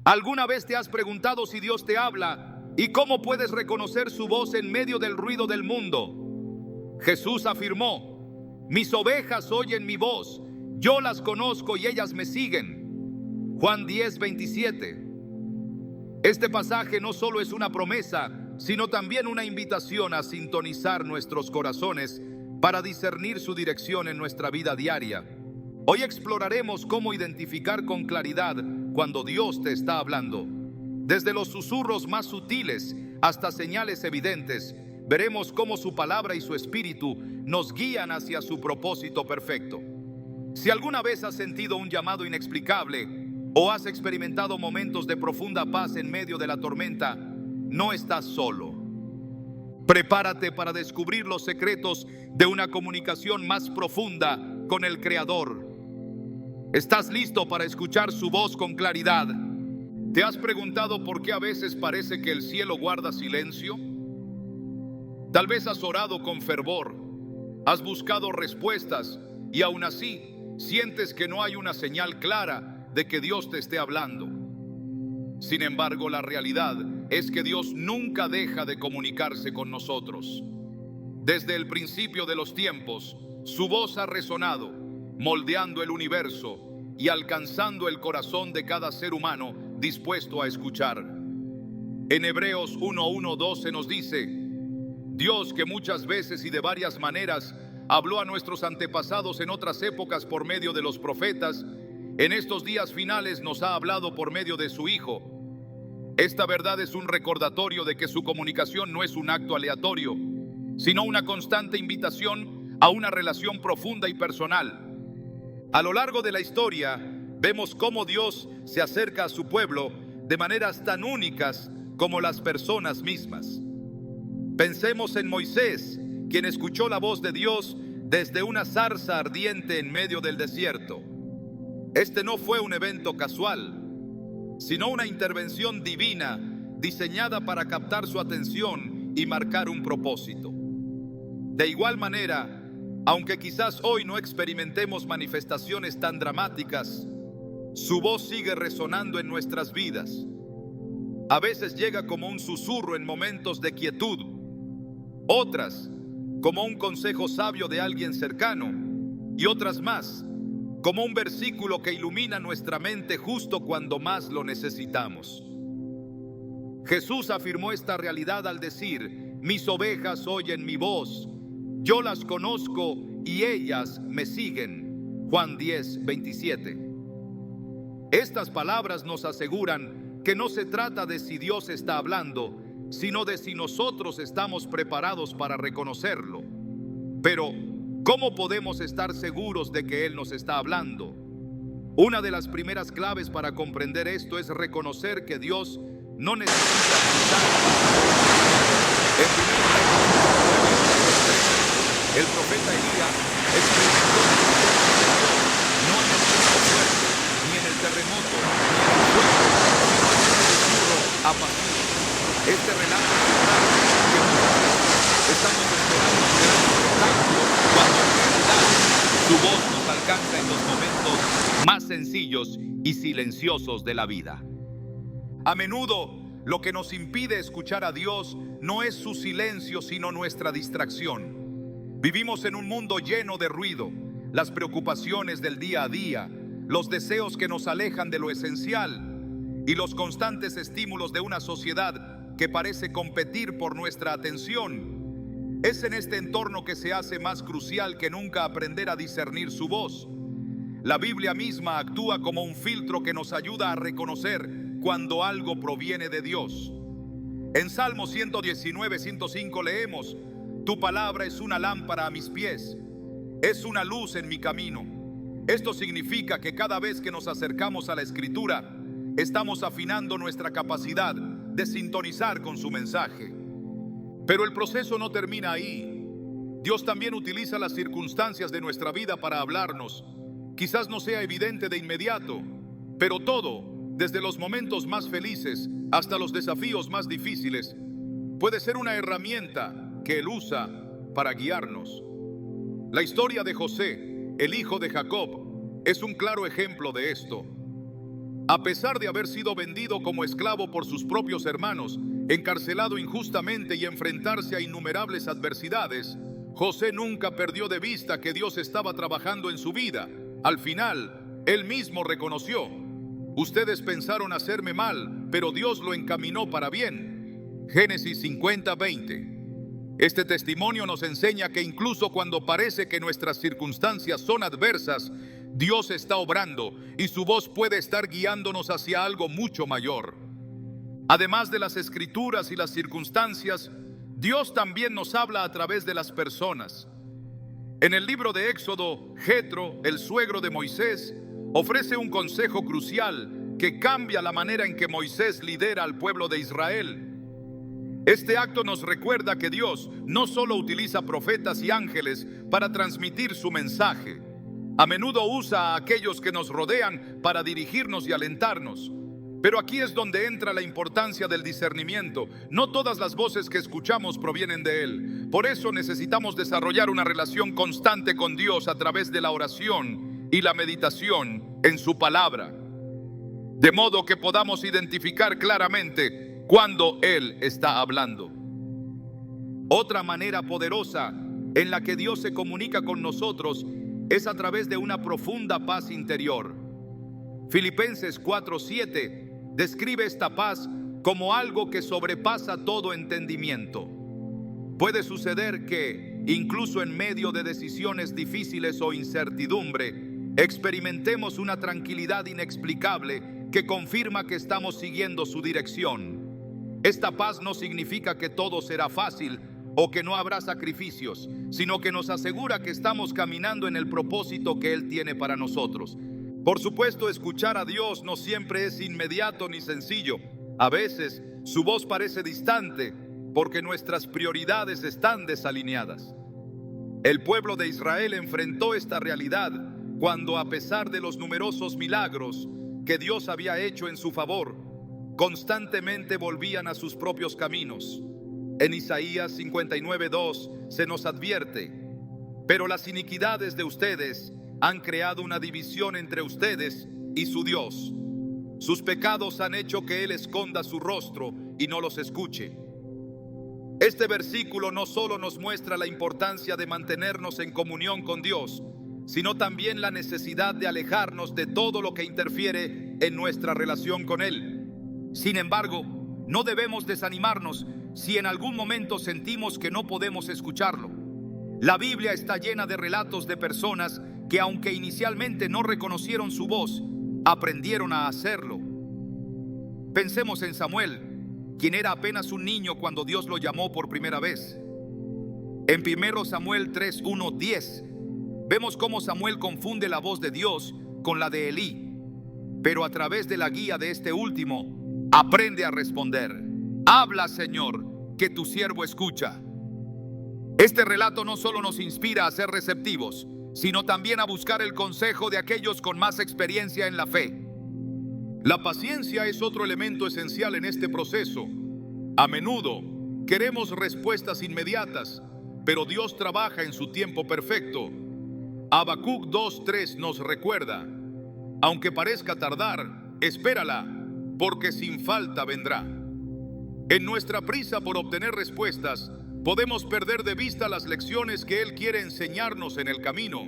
¿Alguna vez te has preguntado si Dios te habla y cómo puedes reconocer su voz en medio del ruido del mundo? Jesús afirmó: mis ovejas oyen mi voz, yo las conozco y ellas me siguen. Juan 10:27. Este pasaje no solo es una promesa, sino también una invitación a sintonizar nuestros corazones para discernir su dirección en nuestra vida diaria. Hoy exploraremos cómo identificar con claridad cuando Dios te está hablando. Desde los susurros más sutiles hasta señales evidentes, veremos cómo su palabra y su espíritu nos guían hacia su propósito perfecto. Si alguna vez has sentido un llamado inexplicable o has experimentado momentos de profunda paz en medio de la tormenta, no estás solo. Prepárate para descubrir los secretos de una comunicación más profunda con el Creador. ¿Estás listo para escuchar su voz con claridad? ¿Te has preguntado por qué a veces parece que el cielo guarda silencio? Tal vez has orado con fervor, has buscado respuestas y aún así sientes que no hay una señal clara de que Dios te esté hablando. Sin embargo, la realidad es que Dios nunca deja de comunicarse con nosotros. Desde el principio de los tiempos, su voz ha resonado, moldeando el universo y alcanzando el corazón de cada ser humano dispuesto a escuchar. En Hebreos 1:1-12 nos dice: Dios, que muchas veces y de varias maneras habló a nuestros antepasados en otras épocas por medio de los profetas, en estos días finales nos ha hablado por medio de su Hijo. Esta verdad es un recordatorio de que su comunicación no es un acto aleatorio, sino una constante invitación a una relación profunda y personal. A lo largo de la historia, vemos cómo Dios se acerca a su pueblo de maneras tan únicas como las personas mismas. Pensemos en Moisés, quien escuchó la voz de Dios desde una zarza ardiente en medio del desierto. Este no fue un evento casual, sino una intervención divina diseñada para captar su atención y marcar un propósito. De igual manera, aunque quizás hoy no experimentemos manifestaciones tan dramáticas, su voz sigue resonando en nuestras vidas. A veces llega como un susurro en momentos de quietud, otras como un consejo sabio de alguien cercano, y otras más como un versículo que ilumina nuestra mente justo cuando más lo necesitamos. Jesús afirmó esta realidad al decir: mis ovejas oyen mi voz, yo las conozco y ellas me siguen. Juan 10:27. Estas palabras nos aseguran que no se trata de si Dios está hablando, sino de si nosotros estamos preparados para reconocerlo. Pero, ¿cómo podemos estar seguros de que Él nos está hablando? Una de las primeras claves para comprender esto es reconocer que Dios no necesita gritar. En 1 el profeta Elías experimentó no en el viento fuerte, ni en el terremoto, ni en el fuego, sino en un susurro apacible. Este relato es que muchas veces estamos esperando un gran espectáculo cuando en realidad su voz nos alcanza en los momentos más sencillos y silenciosos de la vida. A menudo, lo que nos impide escuchar a Dios no es su silencio, sino nuestra distracción. Vivimos en un mundo lleno de ruido, las preocupaciones del día a día, los deseos que nos alejan de lo esencial y los constantes estímulos de una sociedad que parece competir por nuestra atención. Es en este entorno que se hace más crucial que nunca aprender a discernir su voz. La Biblia misma actúa como un filtro que nos ayuda a reconocer cuando algo proviene de Dios. En Salmo 119:105 leemos: tu palabra es una lámpara a mis pies, es una luz en mi camino. Esto significa que cada vez que nos acercamos a la Escritura, estamos afinando nuestra capacidad de sintonizar con su mensaje. Pero el proceso no termina ahí. Dios también utiliza las circunstancias de nuestra vida para hablarnos. Quizás no sea evidente de inmediato, pero todo, desde los momentos más felices hasta los desafíos más difíciles, puede ser una herramienta que Él usa para guiarnos. La historia de José, el hijo de Jacob, es un claro ejemplo de esto. A pesar de haber sido vendido como esclavo por sus propios hermanos, encarcelado injustamente y enfrentarse a innumerables adversidades, José nunca perdió de vista que Dios estaba trabajando en su vida. Al final, él mismo reconoció: ustedes pensaron hacerme mal, pero Dios lo encaminó para bien. Génesis 50:20. Este testimonio nos enseña que incluso cuando parece que nuestras circunstancias son adversas, Dios está obrando y su voz puede estar guiándonos hacia algo mucho mayor. Además de las escrituras y las circunstancias, Dios también nos habla a través de las personas. En el libro de Éxodo, Jetro, el suegro de Moisés, ofrece un consejo crucial que cambia la manera en que Moisés lidera al pueblo de Israel. Este acto nos recuerda que Dios no solo utiliza profetas y ángeles para transmitir su mensaje. A menudo usa a aquellos que nos rodean para dirigirnos y alentarnos. Pero aquí es donde entra la importancia del discernimiento. No todas las voces que escuchamos provienen de Él. Por eso necesitamos desarrollar una relación constante con Dios a través de la oración y la meditación en su palabra, de modo que podamos identificar claramente cuando Él está hablando. Otra manera poderosa en la que Dios se comunica con nosotros es a través de una profunda paz interior. Filipenses 4:7 describe esta paz como algo que sobrepasa todo entendimiento. Puede suceder que, incluso en medio de decisiones difíciles o incertidumbre, experimentemos una tranquilidad inexplicable que confirma que estamos siguiendo su dirección. Esta paz no significa que todo será fácil o que no habrá sacrificios, sino que nos asegura que estamos caminando en el propósito que Él tiene para nosotros. Por supuesto, escuchar a Dios no siempre es inmediato ni sencillo. A veces, su voz parece distante porque nuestras prioridades están desalineadas. El pueblo de Israel enfrentó esta realidad cuando, a pesar de los numerosos milagros que Dios había hecho en su favor, constantemente volvían a sus propios caminos. En Isaías 59:2 se nos advierte: pero las iniquidades de ustedes han creado una división entre ustedes y su Dios. Sus pecados han hecho que Él esconda su rostro y no los escuche. Este versículo no solo nos muestra la importancia de mantenernos en comunión con Dios, sino también la necesidad de alejarnos de todo lo que interfiere en nuestra relación con Él. Sin embargo, no debemos desanimarnos si en algún momento sentimos que no podemos escucharlo. La Biblia está llena de relatos de personas que, aunque inicialmente no reconocieron su voz, aprendieron a hacerlo. Pensemos en Samuel, quien era apenas un niño cuando Dios lo llamó por primera vez. En 1 Samuel 3:1-10 vemos cómo Samuel confunde la voz de Dios con la de Elí, pero a través de la guía de este último, aprende a responder: habla, Señor, que tu siervo escucha. Este relato no solo nos inspira a ser receptivos, sino también a buscar el consejo de aquellos con más experiencia en la fe. La paciencia es otro elemento esencial en este proceso. A menudo queremos respuestas inmediatas, pero Dios trabaja en su tiempo perfecto. Habacuc 2:3 nos recuerda: aunque parezca tardar, espérala, porque sin falta vendrá. En nuestra prisa por obtener respuestas, podemos perder de vista las lecciones que Él quiere enseñarnos en el camino.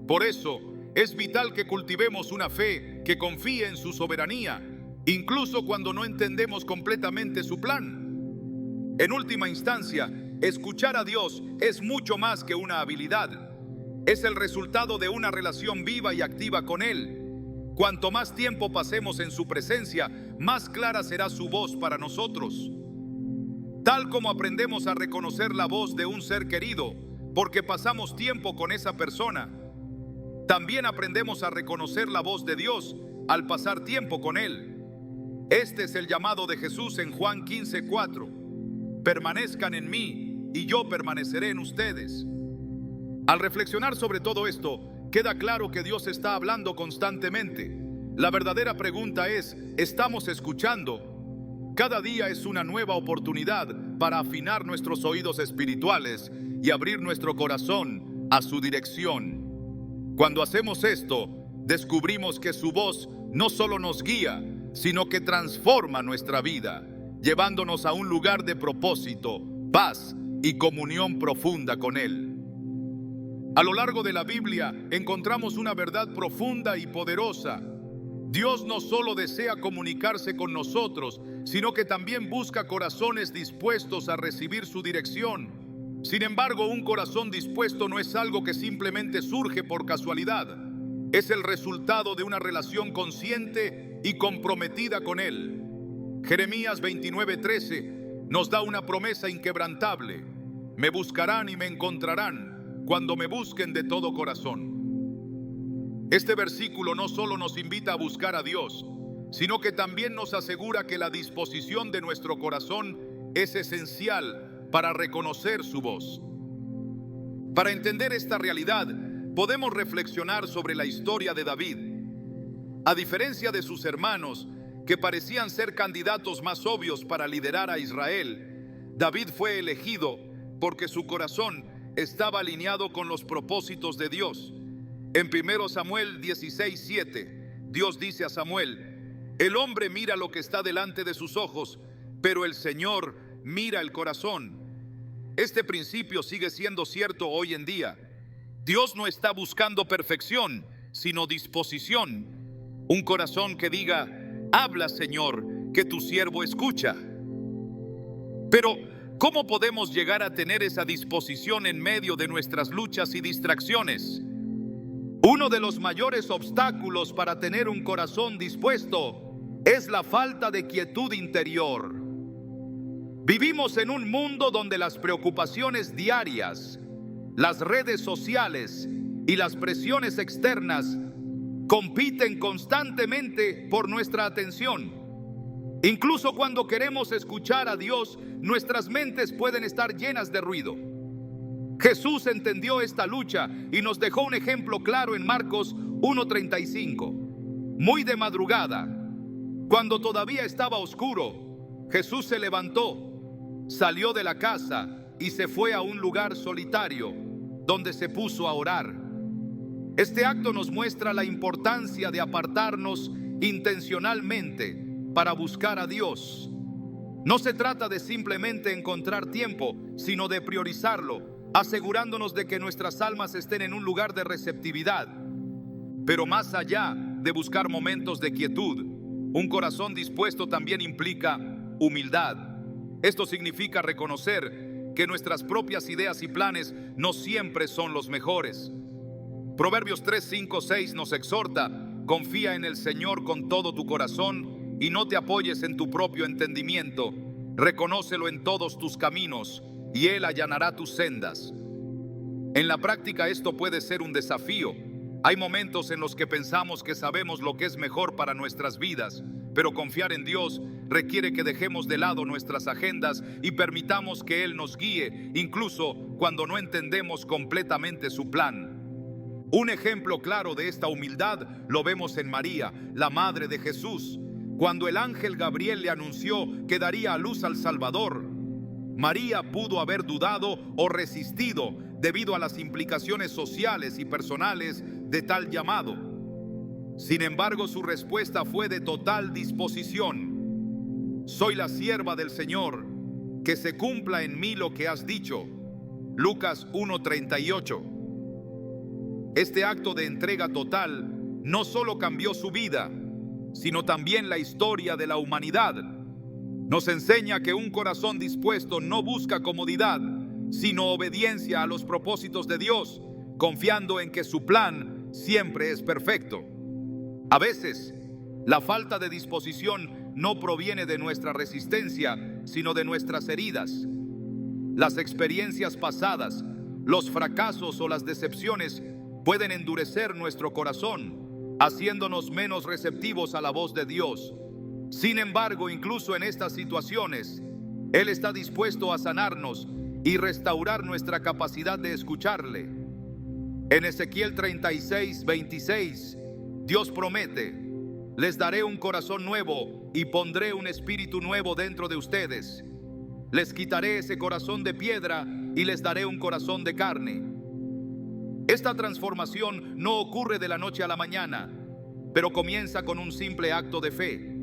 Por eso, es vital que cultivemos una fe que confíe en su soberanía, incluso cuando no entendemos completamente su plan. En última instancia, escuchar a Dios es mucho más que una habilidad. Es el resultado de una relación viva y activa con Él. Cuanto más tiempo pasemos en su presencia, más clara será su voz para nosotros. Tal como aprendemos a reconocer la voz de un ser querido porque pasamos tiempo con esa persona, también aprendemos a reconocer la voz de Dios al pasar tiempo con Él. Este es el llamado de Jesús en Juan 15:4. Permanezcan en mí y yo permaneceré en ustedes. Al reflexionar sobre todo esto, queda claro que Dios está hablando constantemente. La verdadera pregunta es: ¿estamos escuchando? Cada día es una nueva oportunidad para afinar nuestros oídos espirituales y abrir nuestro corazón a su dirección. Cuando hacemos esto, descubrimos que su voz no solo nos guía, sino que transforma nuestra vida, llevándonos a un lugar de propósito, paz y comunión profunda con Él. A lo largo de la Biblia encontramos una verdad profunda y poderosa. Dios no solo desea comunicarse con nosotros, sino que también busca corazones dispuestos a recibir su dirección. Sin embargo, un corazón dispuesto no es algo que simplemente surge por casualidad. Es el resultado de una relación consciente y comprometida con Él. Jeremías 29:13 nos da una promesa inquebrantable: me buscarán y me encontrarán cuando me busquen de todo corazón. Este versículo no solo nos invita a buscar a Dios, sino que también nos asegura que la disposición de nuestro corazón es esencial para reconocer su voz. Para entender esta realidad, podemos reflexionar sobre la historia de David. A diferencia de sus hermanos, que parecían ser candidatos más obvios para liderar a Israel, David fue elegido porque su corazón estaba alineado con los propósitos de Dios. En 1 Samuel 16:7, Dios dice a Samuel: el hombre mira lo que está delante de sus ojos, pero el Señor mira el corazón. Este principio sigue siendo cierto hoy en día. Dios no está buscando perfección, sino disposición. Un corazón que diga: habla, Señor, que tu siervo escucha. Pero, ¿cómo podemos llegar a tener esa disposición en medio de nuestras luchas y distracciones? Uno de los mayores obstáculos para tener un corazón dispuesto es la falta de quietud interior. Vivimos en un mundo donde las preocupaciones diarias, las redes sociales y las presiones externas compiten constantemente por nuestra atención. Incluso cuando queremos escuchar a Dios, nuestras mentes pueden estar llenas de ruido. Jesús entendió esta lucha y nos dejó un ejemplo claro en Marcos 1:35. Muy de madrugada, cuando todavía estaba oscuro, Jesús se levantó, salió de la casa y se fue a un lugar solitario, donde se puso a orar. Este acto nos muestra la importancia de apartarnos intencionalmente para buscar a Dios. No se trata de simplemente encontrar tiempo, sino de priorizarlo, asegurándonos de que nuestras almas estén en un lugar de receptividad. Pero más allá de buscar momentos de quietud, un corazón dispuesto también implica humildad. Esto significa reconocer que nuestras propias ideas y planes no siempre son los mejores. Proverbios 3:5-6 nos exhorta: confía en el Señor con todo tu corazón y no te apoyes en tu propio entendimiento. Reconócelo en todos tus caminos y Él allanará tus sendas. En la práctica esto puede ser un desafío. Hay momentos en los que pensamos que sabemos lo que es mejor para nuestras vidas, pero confiar en Dios requiere que dejemos de lado nuestras agendas y permitamos que Él nos guíe, incluso cuando no entendemos completamente su plan. Un ejemplo claro de esta humildad lo vemos en María, la madre de Jesús. Cuando el ángel Gabriel le anunció que daría a luz al Salvador, María pudo haber dudado o resistido debido a las implicaciones sociales y personales de tal llamado. Sin embargo, su respuesta fue de total disposición. Soy la sierva del Señor, que se cumpla en mí lo que has dicho. Lucas 1:38. Este acto de entrega total no solo cambió su vida, sino también la historia de la humanidad. Nos enseña que un corazón dispuesto no busca comodidad, sino obediencia a los propósitos de Dios, confiando en que su plan siempre es perfecto. A veces, la falta de disposición no proviene de nuestra resistencia, sino de nuestras heridas. Las experiencias pasadas, los fracasos o las decepciones pueden endurecer nuestro corazón, haciéndonos menos receptivos a la voz de Dios. Sin embargo, incluso en estas situaciones, Él está dispuesto a sanarnos y restaurar nuestra capacidad de escucharle. En Ezequiel 36:26, Dios promete: les daré un corazón nuevo y pondré un espíritu nuevo dentro de ustedes. Les quitaré ese corazón de piedra y les daré un corazón de carne. Esta transformación no ocurre de la noche a la mañana. pero comienza con un simple acto de fe.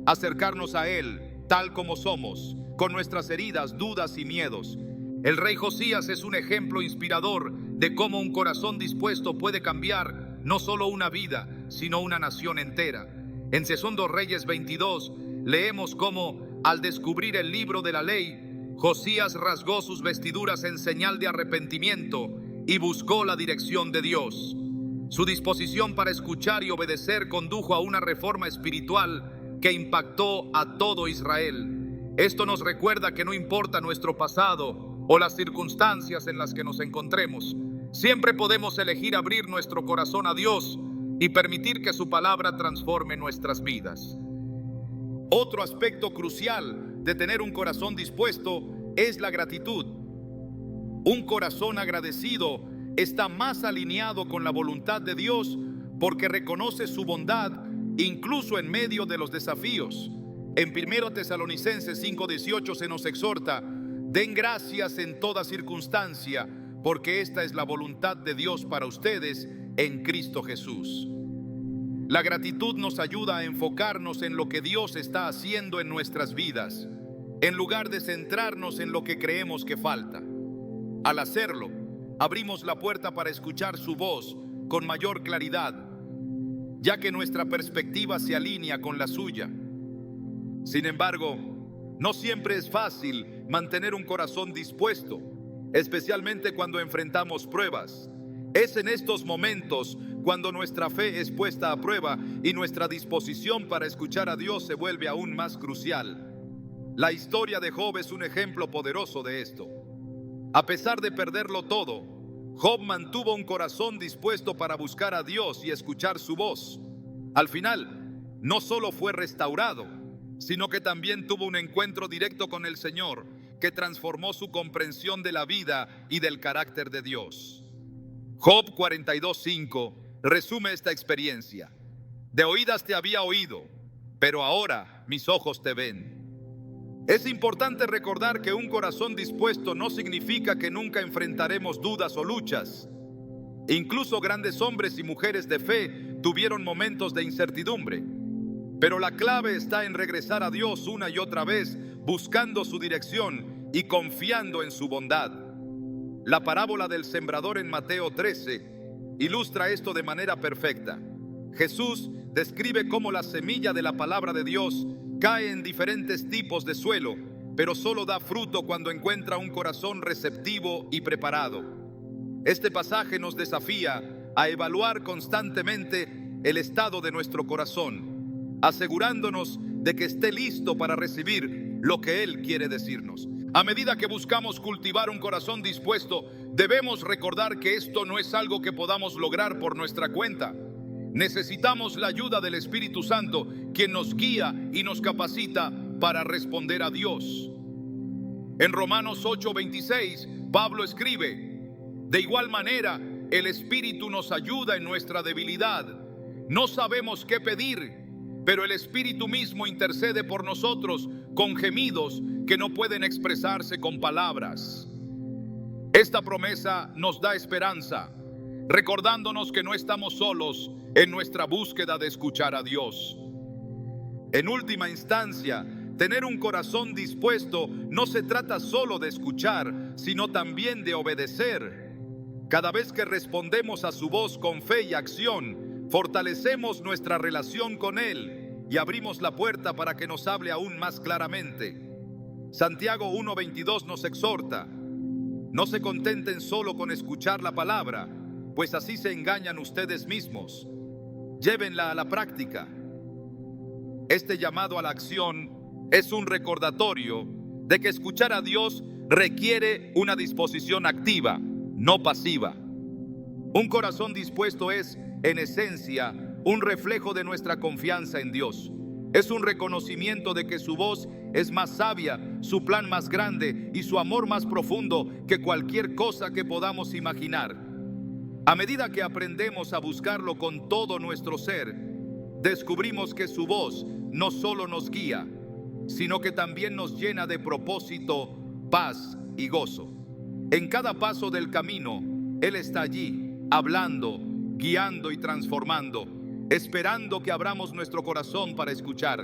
Acercarnos a Él tal como somos, con nuestras heridas, dudas y miedos. El rey Josías es un ejemplo inspirador de cómo un corazón dispuesto puede cambiar no solo una vida, sino una nación entera. En 2 Reyes 22 leemos cómo, al descubrir el libro de la ley, Josías rasgó sus vestiduras en señal de arrepentimiento y buscó la dirección de Dios. Su disposición para escuchar y obedecer condujo a una reforma espiritual que impactó a todo Israel. Esto nos recuerda que no importa nuestro pasado o las circunstancias en las que nos encontremos, siempre podemos elegir abrir nuestro corazón a Dios y permitir que su palabra transforme nuestras vidas. Otro aspecto crucial de tener un corazón dispuesto es la gratitud. Un corazón agradecido está más alineado con la voluntad de Dios porque reconoce su bondad incluso en medio de los desafíos. En 1 Tesalonicenses 5:18 se nos exhorta: den gracias en toda circunstancia, porque esta es la voluntad de Dios para ustedes en Cristo Jesús. La gratitud nos ayuda a enfocarnos en lo que Dios está haciendo en nuestras vidas, en lugar de centrarnos en lo que creemos que falta. Al hacerlo, abrimos la puerta para escuchar su voz con mayor claridad, ya que nuestra perspectiva se alinea con la suya. Sin embargo, no siempre es fácil mantener un corazón dispuesto, especialmente cuando enfrentamos pruebas. Es en estos momentos cuando nuestra fe es puesta a prueba y nuestra disposición para escuchar a Dios se vuelve aún más crucial. La historia de Job es un ejemplo poderoso de esto. A pesar de perderlo todo, Job mantuvo un corazón dispuesto para buscar a Dios y escuchar su voz. Al final, no solo fue restaurado, sino que también tuvo un encuentro directo con el Señor que transformó su comprensión de la vida y del carácter de Dios. Job 42:5 resume esta experiencia. De oídas te había oído, pero ahora mis ojos te ven. Es importante recordar que un corazón dispuesto no significa que nunca enfrentaremos dudas o luchas. Incluso grandes hombres y mujeres de fe tuvieron momentos de incertidumbre. Pero la clave está en regresar a Dios una y otra vez, buscando su dirección y confiando en su bondad. La parábola del sembrador en Mateo 13 ilustra esto de manera perfecta. Jesús describe cómo la semilla de la palabra de Dios cae en diferentes tipos de suelo, pero solo da fruto cuando encuentra un corazón receptivo y preparado. Este pasaje nos desafía a evaluar constantemente el estado de nuestro corazón, asegurándonos de que esté listo para recibir lo que Él quiere decirnos. A medida que buscamos cultivar un corazón dispuesto, debemos recordar que esto no es algo que podamos lograr por nuestra cuenta. Necesitamos la ayuda del Espíritu Santo, quien nos guía y nos capacita para responder a Dios. En Romanos 8:26, Pablo escribe: de igual manera, el Espíritu nos ayuda en nuestra debilidad. No sabemos qué pedir, pero el Espíritu mismo intercede por nosotros con gemidos que no pueden expresarse con palabras. Esta promesa nos da esperanza, recordándonos que no estamos solos en nuestra búsqueda de escuchar a Dios. En última instancia, tener un corazón dispuesto no se trata solo de escuchar, sino también de obedecer. Cada vez que respondemos a su voz con fe y acción, fortalecemos nuestra relación con Él y abrimos la puerta para que nos hable aún más claramente. Santiago 1:22 nos exhorta: no se contenten solo con escuchar la palabra, pues así se engañan ustedes mismos. Llévenla a la práctica. Este llamado a la acción es un recordatorio de que escuchar a Dios requiere una disposición activa, no pasiva. Un corazón dispuesto es, en esencia, un reflejo de nuestra confianza en Dios. Es un reconocimiento de que su voz es más sabia, su plan más grande y su amor más profundo que cualquier cosa que podamos imaginar. A medida que aprendemos a buscarlo con todo nuestro ser, descubrimos que su voz no solo nos guía, sino que también nos llena de propósito, paz y gozo. En cada paso del camino, Él está allí, hablando, guiando y transformando. esperando que abramos nuestro corazón para escuchar.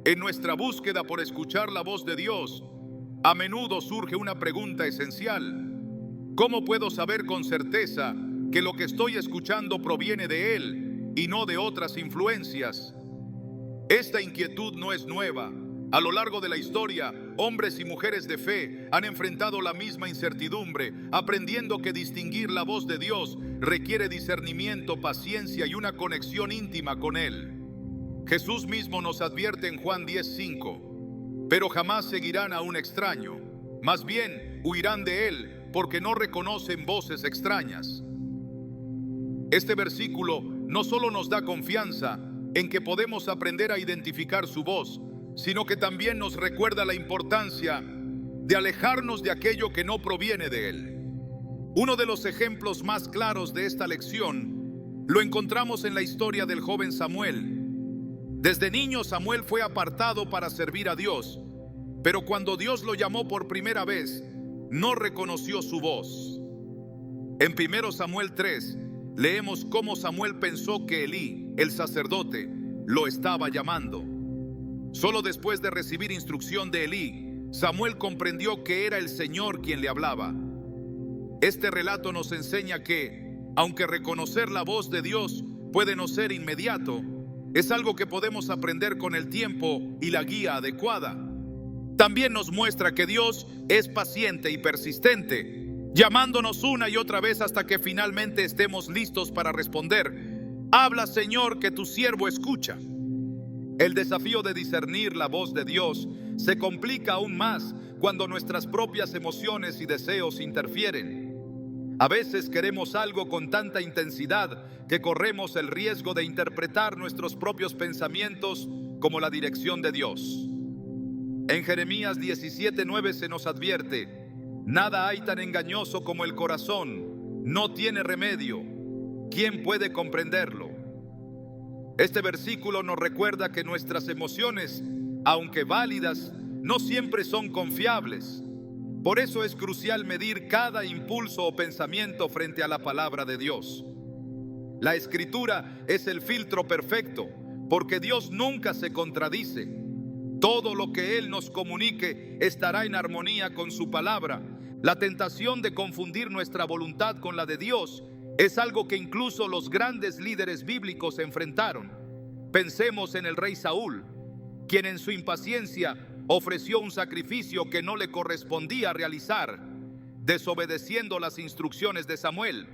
En nuestra búsqueda por escuchar la voz de Dios, a menudo surge una pregunta esencial: ¿cómo puedo saber con certeza que lo que estoy escuchando proviene de Él y no de otras influencias? Esta inquietud no es nueva. A lo largo de la historia, hombres y mujeres de fe han enfrentado la misma incertidumbre, aprendiendo que distinguir la voz de Dios requiere discernimiento, paciencia y una conexión íntima con Él. Jesús mismo nos advierte en Juan 10:5: pero jamás seguirán a un extraño, más bien huirán de él, porque no reconocen voces extrañas. Este versículo no solo nos da confianza en que podemos aprender a identificar su voz, sino que también nos recuerda la importancia de alejarnos de aquello que no proviene de Él. Uno de los ejemplos más claros de esta lección lo encontramos en la historia del joven Samuel. Desde niño Samuel fue apartado para servir a Dios, pero cuando Dios lo llamó por primera vez, no reconoció su voz. En 1 Samuel 3, leemos cómo Samuel pensó que Elí, el sacerdote, lo estaba llamando. Solo después de recibir instrucción de Elí, Samuel comprendió que era el Señor quien le hablaba. Este relato nos enseña que, aunque reconocer la voz de Dios puede no ser inmediato, es algo que podemos aprender con el tiempo y la guía adecuada. También nos muestra que Dios es paciente y persistente, llamándonos una y otra vez hasta que finalmente estemos listos para responder: habla, Señor, que tu siervo escucha. El desafío de discernir la voz de Dios se complica aún más cuando nuestras propias emociones y deseos interfieren. A veces queremos algo con tanta intensidad que corremos el riesgo de interpretar nuestros propios pensamientos como la dirección de Dios. En Jeremías 17:9 se nos advierte: nada hay tan engañoso como el corazón, no tiene remedio. ¿Quién puede comprenderlo? Este versículo nos recuerda que nuestras emociones, aunque válidas, no siempre son confiables. Por eso es crucial medir cada impulso o pensamiento frente a la palabra de Dios. La Escritura es el filtro perfecto, porque Dios nunca se contradice. Todo lo que Él nos comunique estará en armonía con su palabra. La tentación de confundir nuestra voluntad con la de Dios es algo que incluso los grandes líderes bíblicos enfrentaron. Pensemos en el rey Saúl, quien en su impaciencia ofreció un sacrificio que no le correspondía realizar, desobedeciendo las instrucciones de Samuel.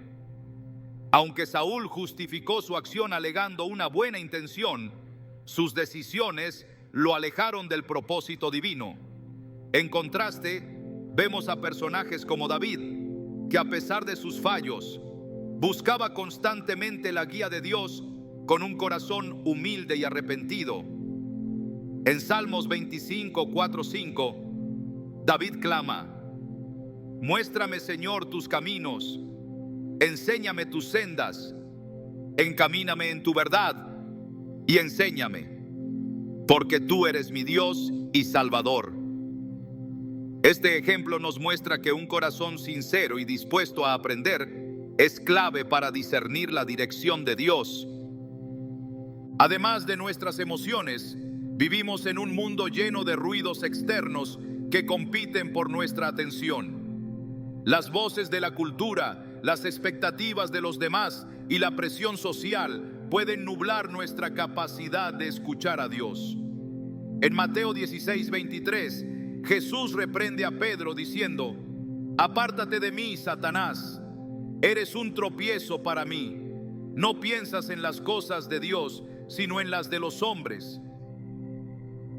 Aunque Saúl justificó su acción alegando una buena intención, sus decisiones lo alejaron del propósito divino. En contraste, vemos a personajes como David, que a pesar de sus fallos, buscaba constantemente la guía de Dios con un corazón humilde y arrepentido. En Salmos 25, 4, 5, David clama: muéstrame, Señor, tus caminos, enséñame tus sendas, encamíname en tu verdad y enséñame, porque tú eres mi Dios y Salvador. Este ejemplo nos muestra que un corazón sincero y dispuesto a aprender es clave para discernir la dirección de Dios. Además de nuestras emociones, vivimos en un mundo lleno de ruidos externos que compiten por nuestra atención. Las voces de la cultura, las expectativas de los demás y la presión social pueden nublar nuestra capacidad de escuchar a Dios. En Mateo 16:23, Jesús reprende a Pedro diciendo: apártate de mí, Satanás, eres un tropiezo para mí. No piensas en las cosas de Dios, sino en las de los hombres.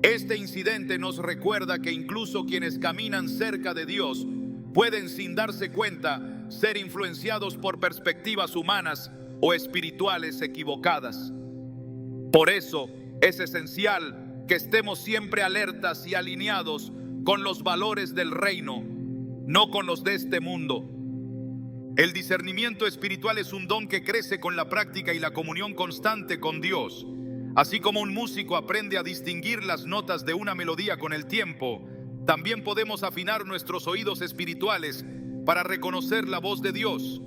Este incidente nos recuerda que incluso quienes caminan cerca de Dios pueden, sin darse cuenta, ser influenciados por perspectivas humanas o espirituales equivocadas. Por eso es esencial que estemos siempre alertas y alineados con los valores del reino, no con los de este mundo. El discernimiento espiritual es un don que crece con la práctica y la comunión constante con Dios. Así como un músico aprende a distinguir las notas de una melodía con el tiempo, también podemos afinar nuestros oídos espirituales para reconocer la voz de Dios.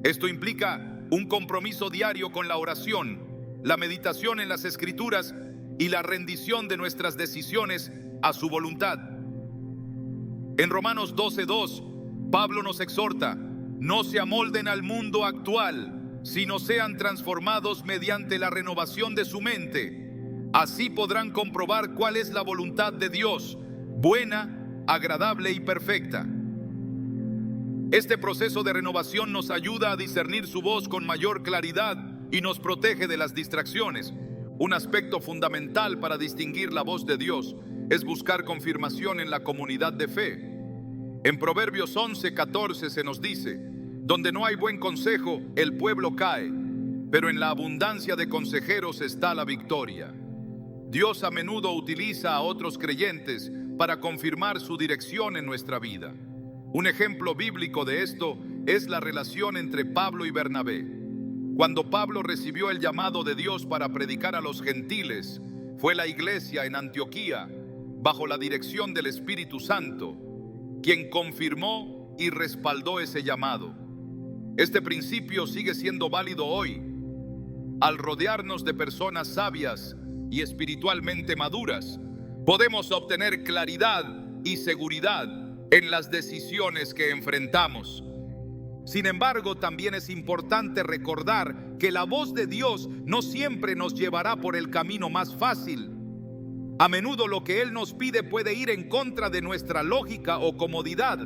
Esto implica un compromiso diario con la oración, la meditación en las Escrituras y la rendición de nuestras decisiones a su voluntad. En Romanos 12:2, Pablo nos exhorta: no se amolden al mundo actual, sino sean transformados mediante la renovación de su mente. Así podrán comprobar cuál es la voluntad de Dios, buena, agradable y perfecta. Este proceso de renovación nos ayuda a discernir su voz con mayor claridad y nos protege de las distracciones. Un aspecto fundamental para distinguir la voz de Dios es buscar confirmación en la comunidad de fe. En Proverbios 11:14 se nos dice: donde no hay buen consejo, el pueblo cae, pero en la abundancia de consejeros está la victoria. Dios a menudo utiliza a otros creyentes para confirmar su dirección en nuestra vida. Un ejemplo bíblico de esto es la relación entre Pablo y Bernabé. Cuando Pablo recibió el llamado de Dios para predicar a los gentiles, fue la iglesia en Antioquía, bajo la dirección del Espíritu Santo, quien confirmó y respaldó ese llamado. Este principio sigue siendo válido hoy. Al rodearnos de personas sabias y espiritualmente maduras, podemos obtener claridad y seguridad en las decisiones que enfrentamos. Sin embargo, también es importante recordar que la voz de Dios no siempre nos llevará por el camino más fácil. A menudo lo que Él nos pide puede ir en contra de nuestra lógica o comodidad.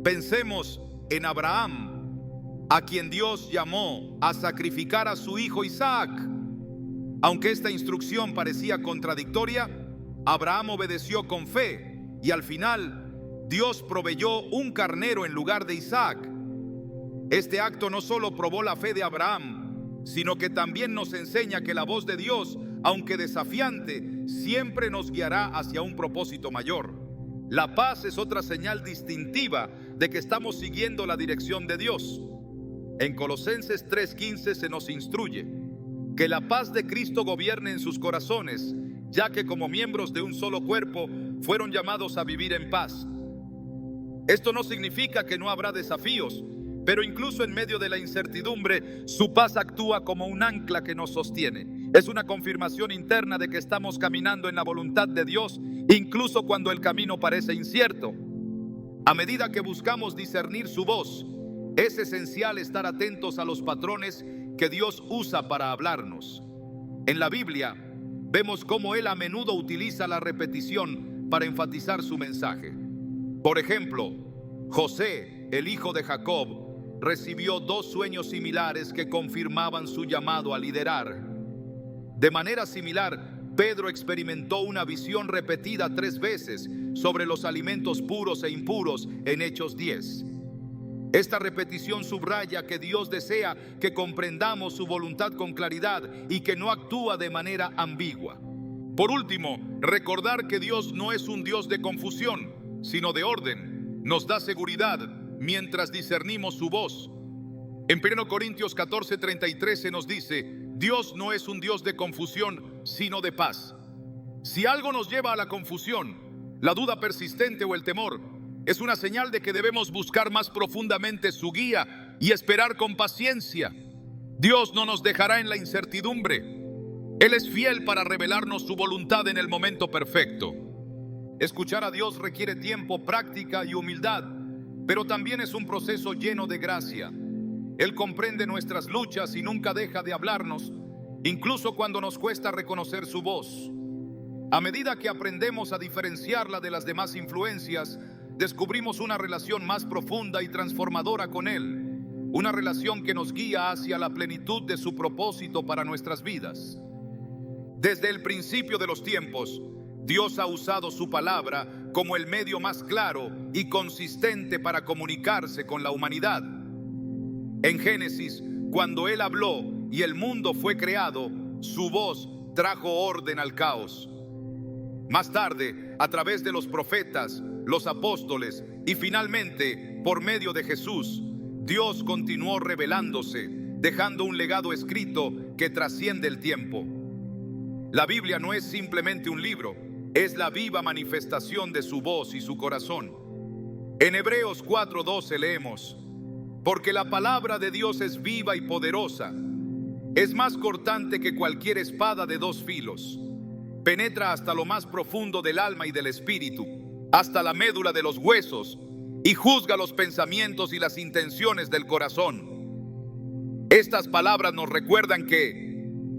Pensemos en Abraham, a quien Dios llamó a sacrificar a su hijo Isaac. Aunque esta instrucción parecía contradictoria, Abraham obedeció con fe y al final Dios proveyó un carnero en lugar de Isaac. Este acto no solo probó la fe de Abraham, sino que también nos enseña que la voz de Dios, aunque desafiante, siempre nos guiará hacia un propósito mayor. La paz es otra señal distintiva de que estamos siguiendo la dirección de Dios. En Colosenses 3:15 se nos instruye que la paz de Cristo gobierne en sus corazones, ya que como miembros de un solo cuerpo fueron llamados a vivir en paz. Esto no significa que no habrá desafíos, pero incluso en medio de la incertidumbre, su paz actúa como un ancla que nos sostiene. Es una confirmación interna de que estamos caminando en la voluntad de Dios, incluso cuando el camino parece incierto. A medida que buscamos discernir su voz, es esencial estar atentos a los patrones que Dios usa para hablarnos. En la Biblia, vemos cómo Él a menudo utiliza la repetición para enfatizar su mensaje. Por ejemplo, José, el hijo de Jacob, recibió 2 sueños similares que confirmaban su llamado a liderar. De manera similar, Pedro experimentó una visión repetida 3 veces sobre los alimentos puros e impuros en Hechos 10. Esta repetición subraya que Dios desea que comprendamos su voluntad con claridad y que no actúa de manera ambigua. Por último, recordar que Dios no es un Dios de confusión, sino de orden, nos da seguridad mientras discernimos su voz. En 1 Corintios 14:33 se nos dice: Dios no es un Dios de confusión, sino de paz. Si algo nos lleva a la confusión, la duda persistente o el temor, es una señal de que debemos buscar más profundamente su guía y esperar con paciencia. Dios no nos dejará en la incertidumbre. Él es fiel para revelarnos su voluntad en el momento perfecto. Escuchar a Dios requiere tiempo, práctica y humildad, pero también es un proceso lleno de gracia. Él comprende nuestras luchas y nunca deja de hablarnos, incluso cuando nos cuesta reconocer su voz. A medida que aprendemos a diferenciarla de las demás influencias, descubrimos una relación más profunda y transformadora con Él, una relación que nos guía hacia la plenitud de su propósito para nuestras vidas. Desde el principio de los tiempos, Dios ha usado su palabra como el medio más claro y consistente para comunicarse con la humanidad. En Génesis, cuando Él habló y el mundo fue creado, su voz trajo orden al caos. Más tarde, a través de los profetas, los apóstoles y finalmente, por medio de Jesús, Dios continuó revelándose, dejando un legado escrito que trasciende el tiempo. La Biblia no es simplemente un libro, es la viva manifestación de su voz y su corazón. En Hebreos 4:12 leemos: porque la palabra de Dios es viva y poderosa. Es más cortante que cualquier espada de dos filos. Penetra hasta lo más profundo del alma y del espíritu, hasta la médula de los huesos, y juzga los pensamientos y las intenciones del corazón. Estas palabras nos recuerdan que,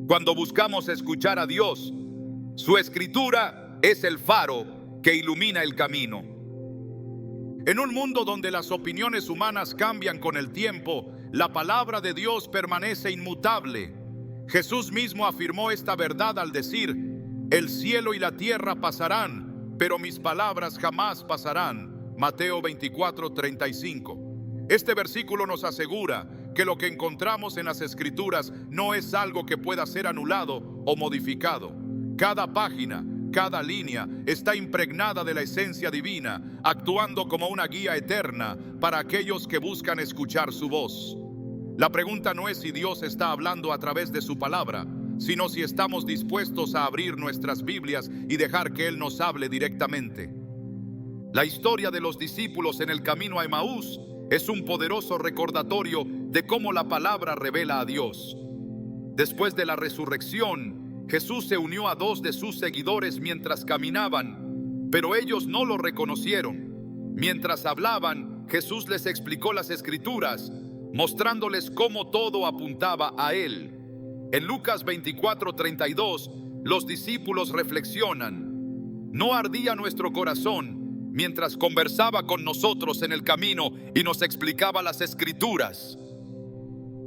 cuando buscamos escuchar a Dios, su escritura es el faro que ilumina el camino. En un mundo donde las opiniones humanas cambian con el tiempo, la palabra de Dios permanece inmutable. Jesús mismo afirmó esta verdad al decir: el cielo y la tierra pasarán, pero mis palabras jamás pasarán. Mateo 24:35. Este versículo nos asegura que lo que encontramos en las Escrituras no es algo que pueda ser anulado o modificado. Cada página, cada línea está impregnada de la esencia divina, actuando como una guía eterna para aquellos que buscan escuchar su voz. La pregunta no es si Dios está hablando a través de su palabra, sino si estamos dispuestos a abrir nuestras Biblias y dejar que Él nos hable directamente. La historia de los discípulos en el camino a Emaús es un poderoso recordatorio de cómo la palabra revela a Dios. Después de la resurrección, Jesús se unió a dos de sus seguidores mientras caminaban, pero ellos no lo reconocieron. Mientras hablaban, Jesús les explicó las Escrituras, mostrándoles cómo todo apuntaba a Él. En Lucas 24:32, los discípulos reflexionan: ¿no ardía nuestro corazón mientras conversaba con nosotros en el camino y nos explicaba las Escrituras?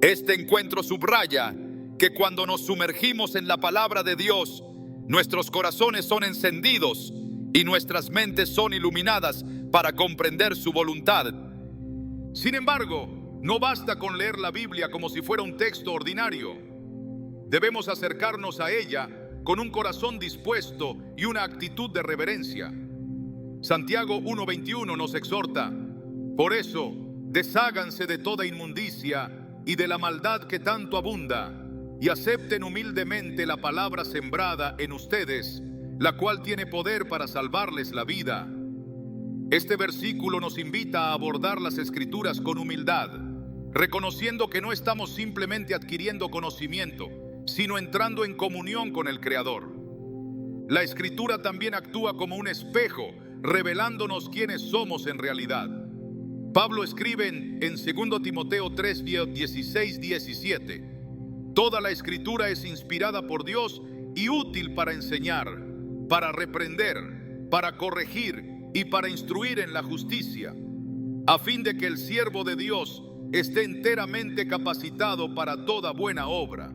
Este encuentro subraya que cuando nos sumergimos en la palabra de Dios, nuestros corazones son encendidos y nuestras mentes son iluminadas para comprender su voluntad. Sin embargo, no basta con leer la Biblia como si fuera un texto ordinario. Debemos acercarnos a ella con un corazón dispuesto y una actitud de reverencia. Santiago 1:21 nos exhorta: por eso, desháganse de toda inmundicia y de la maldad que tanto abunda, y acepten humildemente la palabra sembrada en ustedes, la cual tiene poder para salvarles la vida. Este versículo nos invita a abordar las Escrituras con humildad, reconociendo que no estamos simplemente adquiriendo conocimiento, sino entrando en comunión con el Creador. La Escritura también actúa como un espejo, revelándonos quiénes somos en realidad. Pablo escribe en 2 Timoteo 3:16-17: toda la Escritura es inspirada por Dios y útil para enseñar, para reprender, para corregir y para instruir en la justicia, a fin de que el siervo de Dios esté enteramente capacitado para toda buena obra.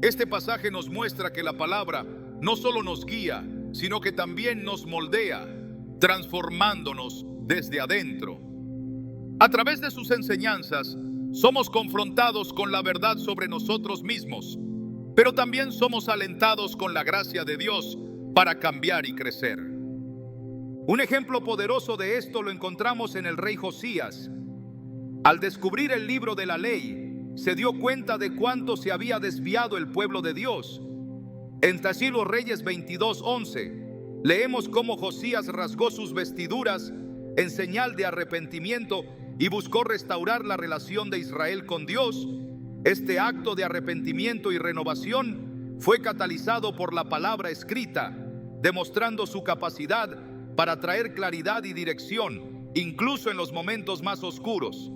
Este pasaje nos muestra que la palabra no solo nos guía, sino que también nos moldea, transformándonos desde adentro. A través de sus enseñanzas, somos confrontados con la verdad sobre nosotros mismos, pero también somos alentados con la gracia de Dios para cambiar y crecer. Un ejemplo poderoso de esto lo encontramos en el rey Josías. Al descubrir el libro de la ley, se dio cuenta de cuánto se había desviado el pueblo de Dios. En Así los Reyes 22:11, leemos cómo Josías rasgó sus vestiduras en señal de arrepentimiento y buscó restaurar la relación de Israel con Dios. Este acto de arrepentimiento y renovación fue catalizado por la palabra escrita, demostrando su capacidad para traer claridad y dirección, incluso en los momentos más oscuros.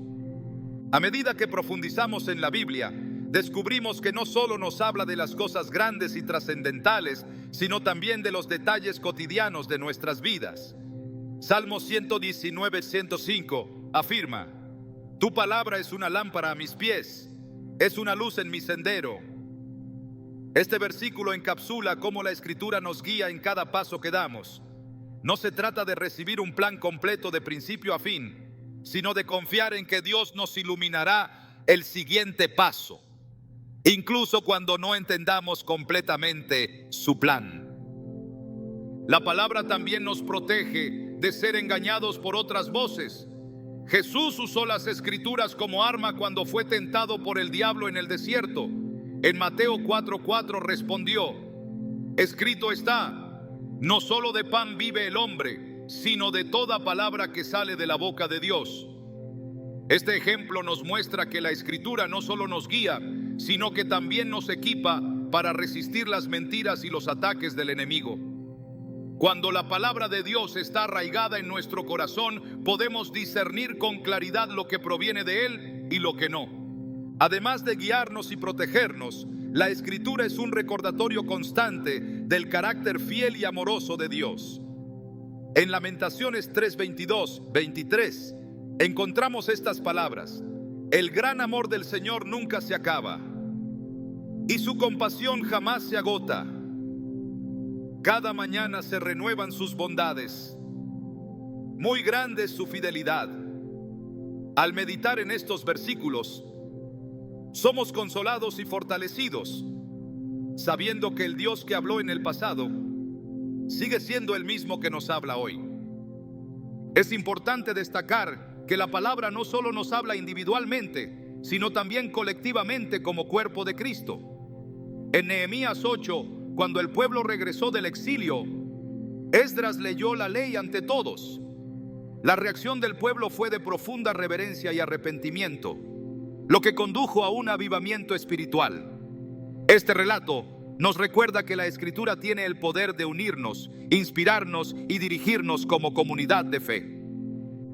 A medida que profundizamos en la Biblia, descubrimos que no solo nos habla de las cosas grandes y trascendentales, sino también de los detalles cotidianos de nuestras vidas. Salmo 119:105 afirma: tu palabra es una lámpara a mis pies, es una luz en mi sendero. Este versículo encapsula cómo la Escritura nos guía en cada paso que damos. No se trata de recibir un plan completo de principio a fin, sino de confiar en que Dios nos iluminará el siguiente paso, incluso cuando no entendamos completamente su plan. La palabra también nos protege de ser engañados por otras voces. Jesús usó las Escrituras como arma cuando fue tentado por el diablo en el desierto. En Mateo 4:4 respondió: escrito está, no solo de pan vive el hombre, sino de toda palabra que sale de la boca de Dios. Este ejemplo nos muestra que la Escritura no solo nos guía, sino que también nos equipa para resistir las mentiras y los ataques del enemigo. Cuando la palabra de Dios está arraigada en nuestro corazón, podemos discernir con claridad lo que proviene de Él y lo que no. Además de guiarnos y protegernos, la Escritura es un recordatorio constante del carácter fiel y amoroso de Dios. En Lamentaciones 3:22-23 encontramos estas palabras: el gran amor del Señor nunca se acaba, y su compasión jamás se agota. Cada mañana se renuevan sus bondades, muy grande es su fidelidad. Al meditar en estos versículos, somos consolados y fortalecidos, sabiendo que el Dios que habló en el pasado sigue siendo el mismo que nos habla hoy. Es importante destacar que la palabra no solo nos habla individualmente, sino también colectivamente como cuerpo de Cristo. En Nehemías 8, cuando el pueblo regresó del exilio, Esdras leyó la ley ante todos. La reacción del pueblo fue de profunda reverencia y arrepentimiento, lo que condujo a un avivamiento espiritual. Este relato nos recuerda que la Escritura tiene el poder de unirnos, inspirarnos y dirigirnos como comunidad de fe.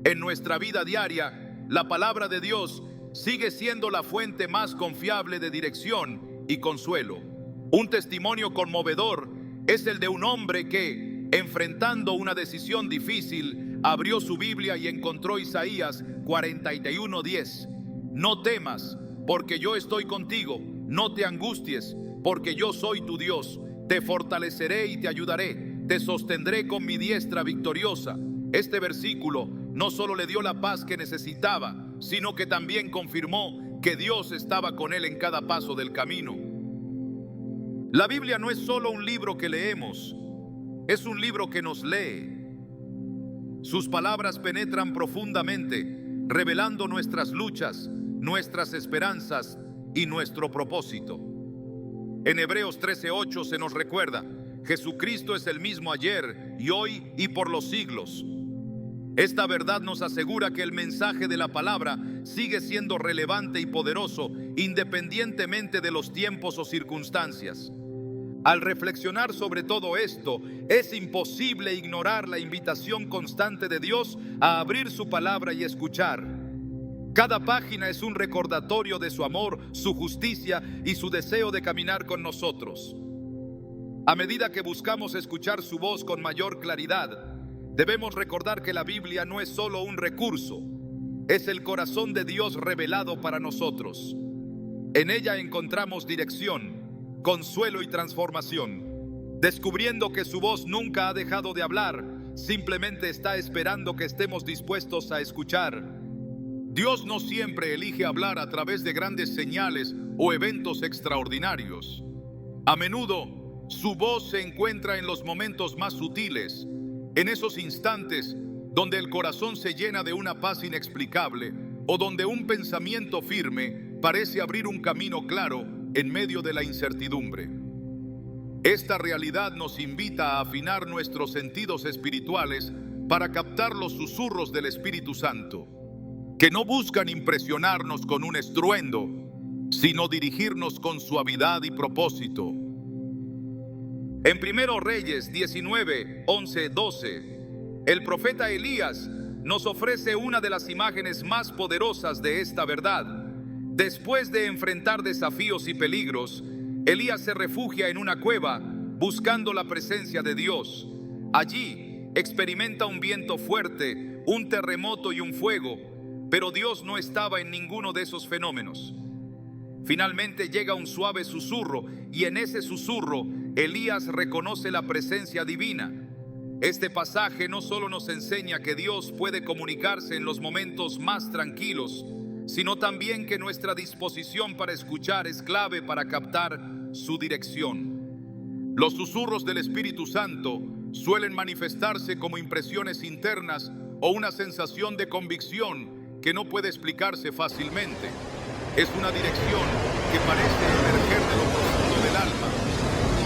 En nuestra vida diaria, la palabra de Dios sigue siendo la fuente más confiable de dirección y consuelo. Un testimonio conmovedor es el de un hombre que, enfrentando una decisión difícil, abrió su Biblia y encontró Isaías 41:10. No temas, porque yo estoy contigo. No te angusties, porque yo soy tu Dios. Te fortaleceré y te ayudaré. Te sostendré con mi diestra victoriosa. Este versículo no solo le dio la paz que necesitaba, sino que también confirmó que Dios estaba con él en cada paso del camino. La Biblia no es solo un libro que leemos, es un libro que nos lee. Sus palabras penetran profundamente, revelando nuestras luchas, nuestras esperanzas y nuestro propósito. En Hebreos 13:8 se nos recuerda: Jesucristo es el mismo ayer y hoy y por los siglos. Esta verdad nos asegura que el mensaje de la palabra sigue siendo relevante y poderoso, independientemente de los tiempos o circunstancias. Al reflexionar sobre todo esto, es imposible ignorar la invitación constante de Dios a abrir su palabra y escuchar. Cada página es un recordatorio de su amor, su justicia y su deseo de caminar con nosotros. A medida que buscamos escuchar su voz con mayor claridad, debemos recordar que la Biblia no es solo un recurso, es el corazón de Dios revelado para nosotros. En ella encontramos dirección, consuelo y transformación, descubriendo que su voz nunca ha dejado de hablar, simplemente está esperando que estemos dispuestos a escuchar. Dios no siempre elige hablar a través de grandes señales o eventos extraordinarios. A menudo, su voz se encuentra en los momentos más sutiles, en esos instantes donde el corazón se llena de una paz inexplicable o donde un pensamiento firme parece abrir un camino claro en medio de la incertidumbre. Esta realidad nos invita a afinar nuestros sentidos espirituales para captar los susurros del Espíritu Santo, que no buscan impresionarnos con un estruendo, sino dirigirnos con suavidad y propósito. En 1 Reyes 19, 11, 12, el profeta Elías nos ofrece una de las imágenes más poderosas de esta verdad. Después de enfrentar desafíos y peligros, Elías se refugia en una cueva buscando la presencia de Dios. Allí experimenta un viento fuerte, un terremoto y un fuego, pero Dios no estaba en ninguno de esos fenómenos. Finalmente llega un suave susurro y en ese susurro Elías reconoce la presencia divina. Este pasaje no solo nos enseña que Dios puede comunicarse en los momentos más tranquilos, sino también que nuestra disposición para escuchar es clave para captar su dirección. Los susurros del Espíritu Santo suelen manifestarse como impresiones internas o una sensación de convicción que no puede explicarse fácilmente. Es una dirección que parece emerger de lo profundo del alma,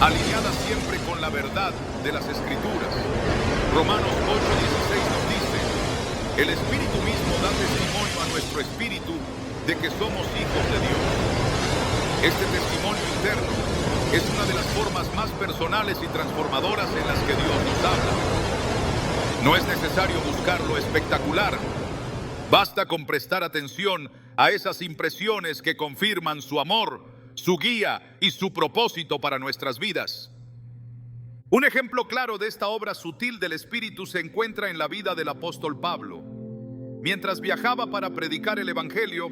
alineada siempre con la verdad de las Escrituras. Romanos 8:16 nos dice: El Espíritu mismo da testimonio a nuestro espíritu de que somos hijos de Dios. Este testimonio interno es una de las formas más personales y transformadoras en las que Dios nos habla. No es necesario buscar lo espectacular. Basta con prestar atención a esas impresiones que confirman su amor, su guía y su propósito para nuestras vidas. Un ejemplo claro de esta obra sutil del Espíritu se encuentra en la vida del apóstol Pablo. Mientras viajaba para predicar el Evangelio,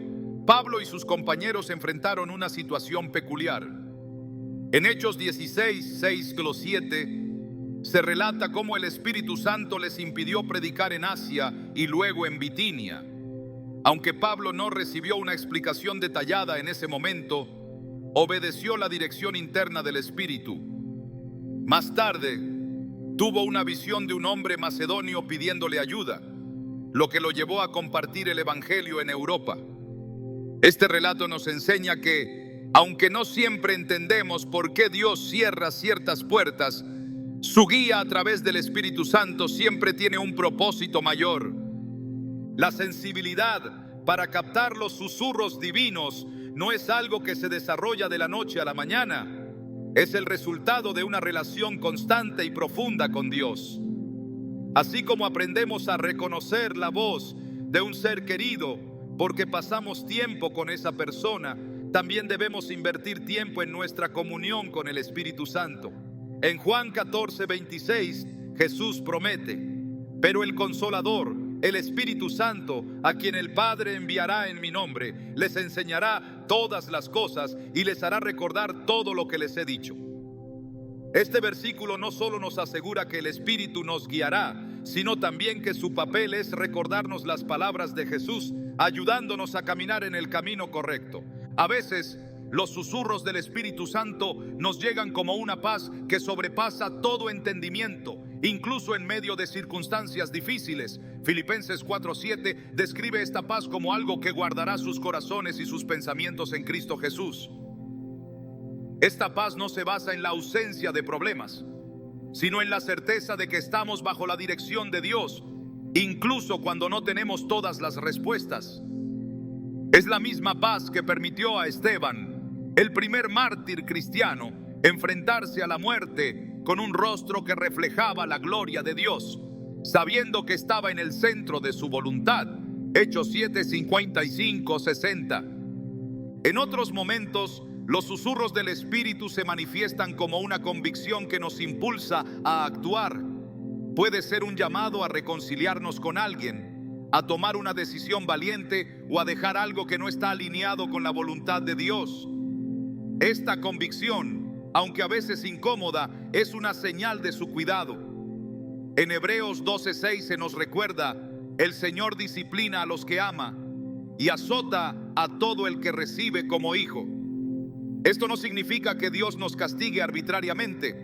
Pablo y sus compañeros enfrentaron una situación peculiar. En Hechos 16, 6-7, se relata cómo el Espíritu Santo les impidió predicar en Asia y luego en Bitinia. Aunque Pablo no recibió una explicación detallada en ese momento, obedeció la dirección interna del Espíritu. Más tarde, tuvo una visión de un hombre macedonio pidiéndole ayuda, lo que lo llevó a compartir el Evangelio en Europa. Este relato nos enseña que, aunque no siempre entendemos por qué Dios cierra ciertas puertas, su guía a través del Espíritu Santo siempre tiene un propósito mayor. La sensibilidad para captar los susurros divinos no es algo que se desarrolla de la noche a la mañana. Es el resultado de una relación constante y profunda con Dios. Así como aprendemos a reconocer la voz de un ser querido porque pasamos tiempo con esa persona, también debemos invertir tiempo en nuestra comunión con el Espíritu Santo. En Juan 14:26, Jesús promete: pero el Consolador, el Espíritu Santo, a quien el Padre enviará en mi nombre, les enseñará todas las cosas y les hará recordar todo lo que les he dicho. Este versículo no solo nos asegura que el Espíritu nos guiará, sino también que su papel es recordarnos las palabras de Jesús, ayudándonos a caminar en el camino correcto. A veces, los susurros del Espíritu Santo nos llegan como una paz que sobrepasa todo entendimiento, incluso en medio de circunstancias difíciles. Filipenses 4:7 describe esta paz como algo que guardará sus corazones y sus pensamientos en Cristo Jesús. Esta paz no se basa en la ausencia de problemas, sino en la certeza de que estamos bajo la dirección de Dios, incluso cuando no tenemos todas las respuestas. Es la misma paz que permitió a Esteban, el primer mártir cristiano, enfrentarse a la muerte con un rostro que reflejaba la gloria de Dios, sabiendo que estaba en el centro de su voluntad. Hechos 7:55-60. En otros momentos, los susurros del Espíritu se manifiestan como una convicción que nos impulsa a actuar. Puede ser un llamado a reconciliarnos con alguien, a tomar una decisión valiente o a dejar algo que no está alineado con la voluntad de Dios. Esta convicción, aunque a veces incómoda, es una señal de su cuidado. En Hebreos 12:6 se nos recuerda: el Señor disciplina a los que ama y azota a todo el que recibe como hijo. Esto no significa que Dios nos castigue arbitrariamente,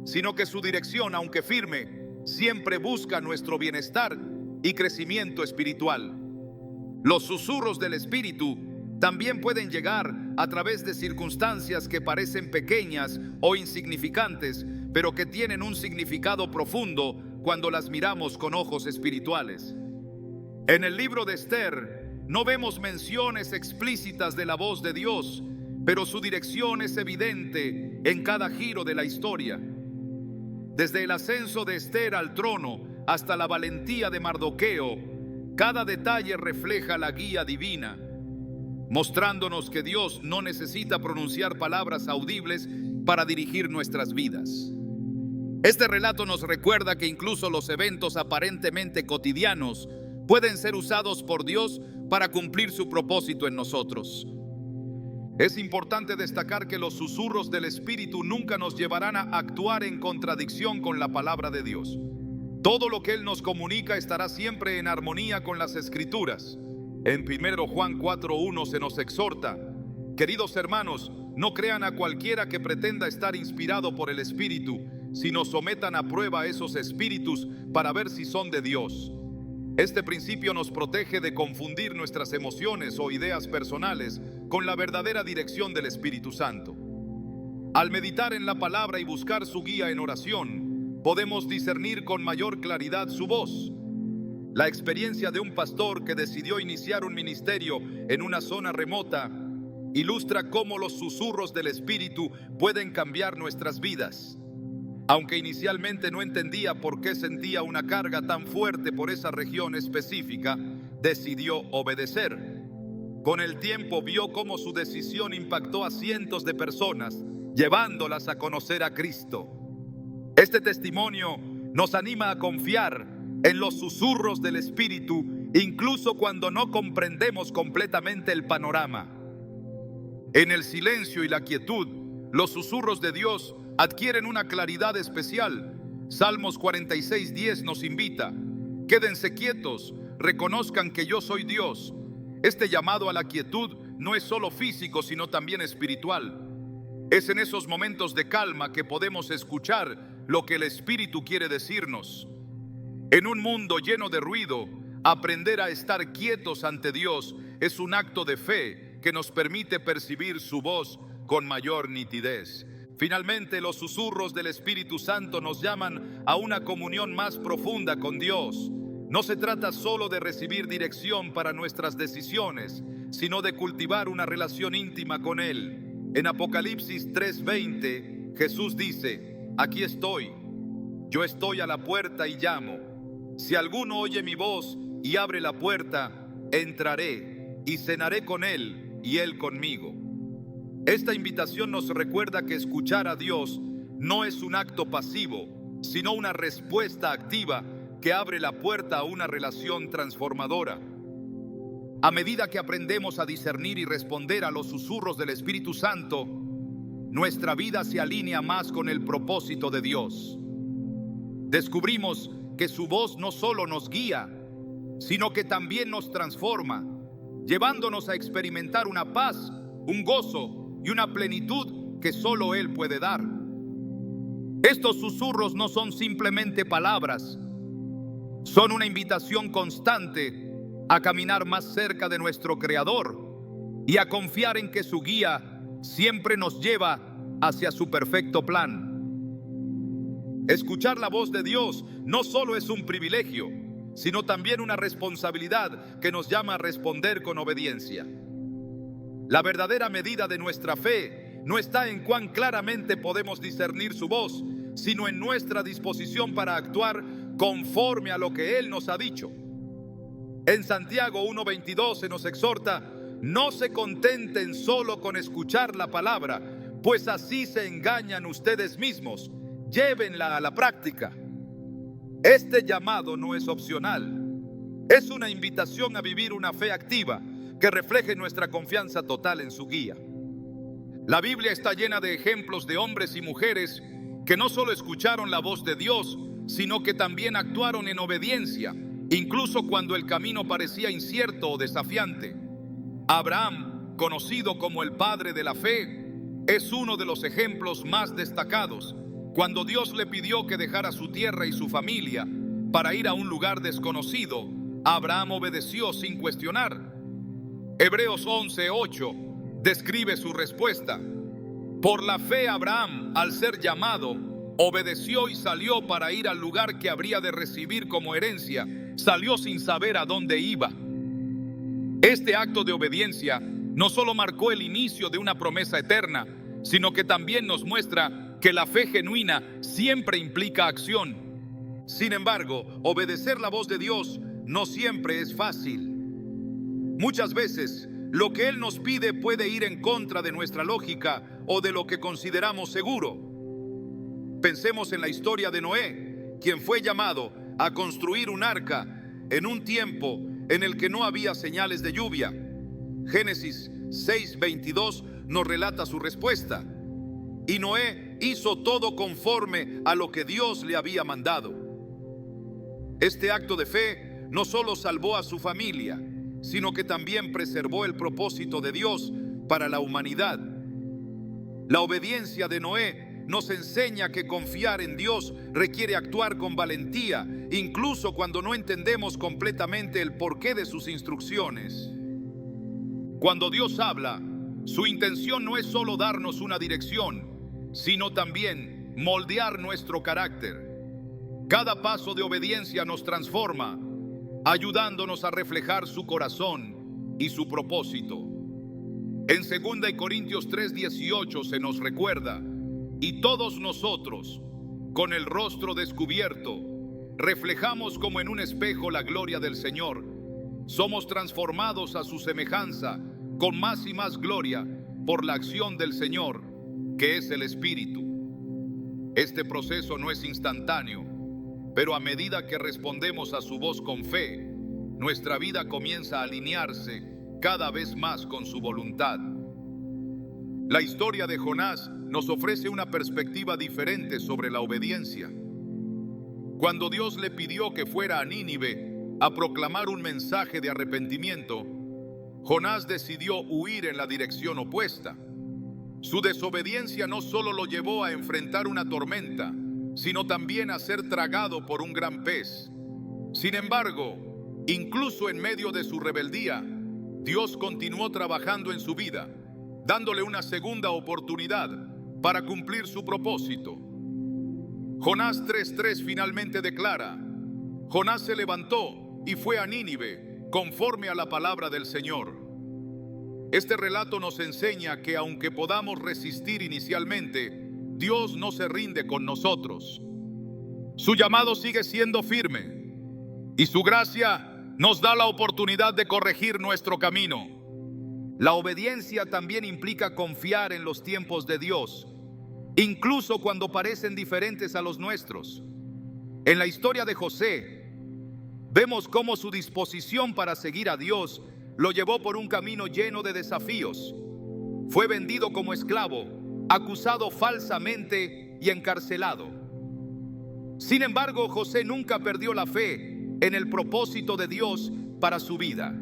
sino que su dirección, aunque firme, siempre busca nuestro bienestar y crecimiento espiritual. Los susurros del Espíritu también pueden llegar a través de circunstancias que parecen pequeñas o insignificantes, pero que tienen un significado profundo cuando las miramos con ojos espirituales. En el libro de Esther no vemos menciones explícitas de la voz de Dios, pero su dirección es evidente en cada giro de la historia. Desde el ascenso de Esther al trono hasta la valentía de Mardoqueo, cada detalle refleja la guía divina, mostrándonos que Dios no necesita pronunciar palabras audibles para dirigir nuestras vidas. Este relato nos recuerda que incluso los eventos aparentemente cotidianos pueden ser usados por Dios para cumplir su propósito en nosotros. Es importante destacar que los susurros del Espíritu nunca nos llevarán a actuar en contradicción con la palabra de Dios. Todo lo que Él nos comunica estará siempre en armonía con las Escrituras. En 1 Juan 4:1 se nos exhorta: queridos hermanos, no crean a cualquiera que pretenda estar inspirado por el Espíritu, sino sometan a prueba esos espíritus para ver si son de Dios. Este principio nos protege de confundir nuestras emociones o ideas personales con la verdadera dirección del Espíritu Santo. Al meditar en la palabra y buscar su guía en oración, podemos discernir con mayor claridad su voz. La experiencia de un pastor que decidió iniciar un ministerio en una zona remota ilustra cómo los susurros del Espíritu pueden cambiar nuestras vidas. Aunque inicialmente no entendía por qué sentía una carga tan fuerte por esa región específica, decidió obedecer. Con el tiempo vio cómo su decisión impactó a cientos de personas, llevándolas a conocer a Cristo. Este testimonio nos anima a confiar en los susurros del Espíritu, incluso cuando no comprendemos completamente el panorama. En el silencio y la quietud, los susurros de Dios adquieren una claridad especial. Salmos 46:10 nos invita: quédense quietos, reconozcan que yo soy Dios. Este llamado a la quietud no es solo físico, sino también espiritual. Es en esos momentos de calma que podemos escuchar lo que el Espíritu quiere decirnos. En un mundo lleno de ruido, aprender a estar quietos ante Dios es un acto de fe que nos permite percibir su voz con mayor nitidez. Finalmente, los susurros del Espíritu Santo nos llaman a una comunión más profunda con Dios. No se trata solo de recibir dirección para nuestras decisiones, sino de cultivar una relación íntima con Él. En Apocalipsis 3:20, Jesús dice: aquí estoy, yo estoy a la puerta y llamo. Si alguno oye mi voz y abre la puerta, entraré y cenaré con él y él conmigo. Esta invitación nos recuerda que escuchar a Dios no es un acto pasivo, sino una respuesta activa que abre la puerta a una relación transformadora. A medida que aprendemos a discernir y responder a los susurros del Espíritu Santo, nuestra vida se alinea más con el propósito de Dios. Descubrimos que su voz no solo nos guía, sino que también nos transforma, llevándonos a experimentar una paz, un gozo y una plenitud que solo Él puede dar. Estos susurros no son simplemente palabras, son una invitación constante a caminar más cerca de nuestro Creador y a confiar en que su guía siempre nos lleva hacia su perfecto plan. Escuchar la voz de Dios no solo es un privilegio, sino también una responsabilidad que nos llama a responder con obediencia. La verdadera medida de nuestra fe no está en cuán claramente podemos discernir su voz, sino en nuestra disposición para actuar conforme a lo que Él nos ha dicho. En Santiago 1:22 se nos exhorta: no se contenten solo con escuchar la palabra, pues así se engañan ustedes mismos. Llévenla a la práctica. Este llamado no es opcional, es una invitación a vivir una fe activa que refleje nuestra confianza total en su guía. La Biblia está llena de ejemplos de hombres y mujeres que no solo escucharon la voz de Dios, sino que también actuaron en obediencia, incluso cuando el camino parecía incierto o desafiante. Abraham, conocido como el padre de la fe, es uno de los ejemplos más destacados. Cuando Dios le pidió que dejara su tierra y su familia para ir a un lugar desconocido, Abraham obedeció sin cuestionar. Hebreos 11:8 describe su respuesta: por la fe Abraham, al ser llamado, obedeció y salió para ir al lugar que habría de recibir como herencia. Salió sin saber a dónde iba. Este acto de obediencia no solo marcó el inicio de una promesa eterna, sino que también nos muestra que la fe genuina siempre implica acción. Sin embargo, obedecer la voz de Dios no siempre es fácil. Muchas veces, lo que Él nos pide puede ir en contra de nuestra lógica o de lo que consideramos seguro. Pensemos en la historia de Noé, quien fue llamado a construir un arca en un tiempo en el que no había señales de lluvia. Génesis 6:22 nos relata su respuesta. Y Noé hizo todo conforme a lo que Dios le había mandado. Este acto de fe no solo salvó a su familia, sino que también preservó el propósito de Dios para la humanidad. La obediencia de Noé nos enseña que confiar en Dios requiere actuar con valentía, incluso cuando no entendemos completamente el porqué de sus instrucciones. Cuando Dios habla, su intención no es solo darnos una dirección, sino también moldear nuestro carácter. Cada paso de obediencia nos transforma, ayudándonos a reflejar su corazón y su propósito. En 2 Corintios 3:18 se nos recuerda: y todos nosotros, con el rostro descubierto, reflejamos como en un espejo la gloria del Señor. Somos transformados a su semejanza con más y más gloria por la acción del Señor, que es el Espíritu. Este proceso no es instantáneo, pero a medida que respondemos a su voz con fe, nuestra vida comienza a alinearse cada vez más con su voluntad. La historia de Jonás nos ofrece una perspectiva diferente sobre la obediencia. Cuando Dios le pidió que fuera a Nínive a proclamar un mensaje de arrepentimiento, Jonás decidió huir en la dirección opuesta. Su desobediencia no solo lo llevó a enfrentar una tormenta, sino también a ser tragado por un gran pez. Sin embargo, incluso en medio de su rebeldía, Dios continuó trabajando en su vida, dándole una segunda oportunidad para cumplir su propósito. Jonás 3:3 finalmente declara: Jonás se levantó y fue a Nínive conforme a la palabra del Señor. Este relato nos enseña que aunque podamos resistir inicialmente, Dios no se rinde con nosotros. Su llamado sigue siendo firme y su gracia nos da la oportunidad de corregir nuestro camino. La obediencia también implica confiar en los tiempos de Dios, incluso cuando parecen diferentes a los nuestros. En la historia de José, vemos cómo su disposición para seguir a Dios lo llevó por un camino lleno de desafíos. Fue vendido como esclavo, acusado falsamente y encarcelado. Sin embargo, José nunca perdió la fe en el propósito de Dios para su vida.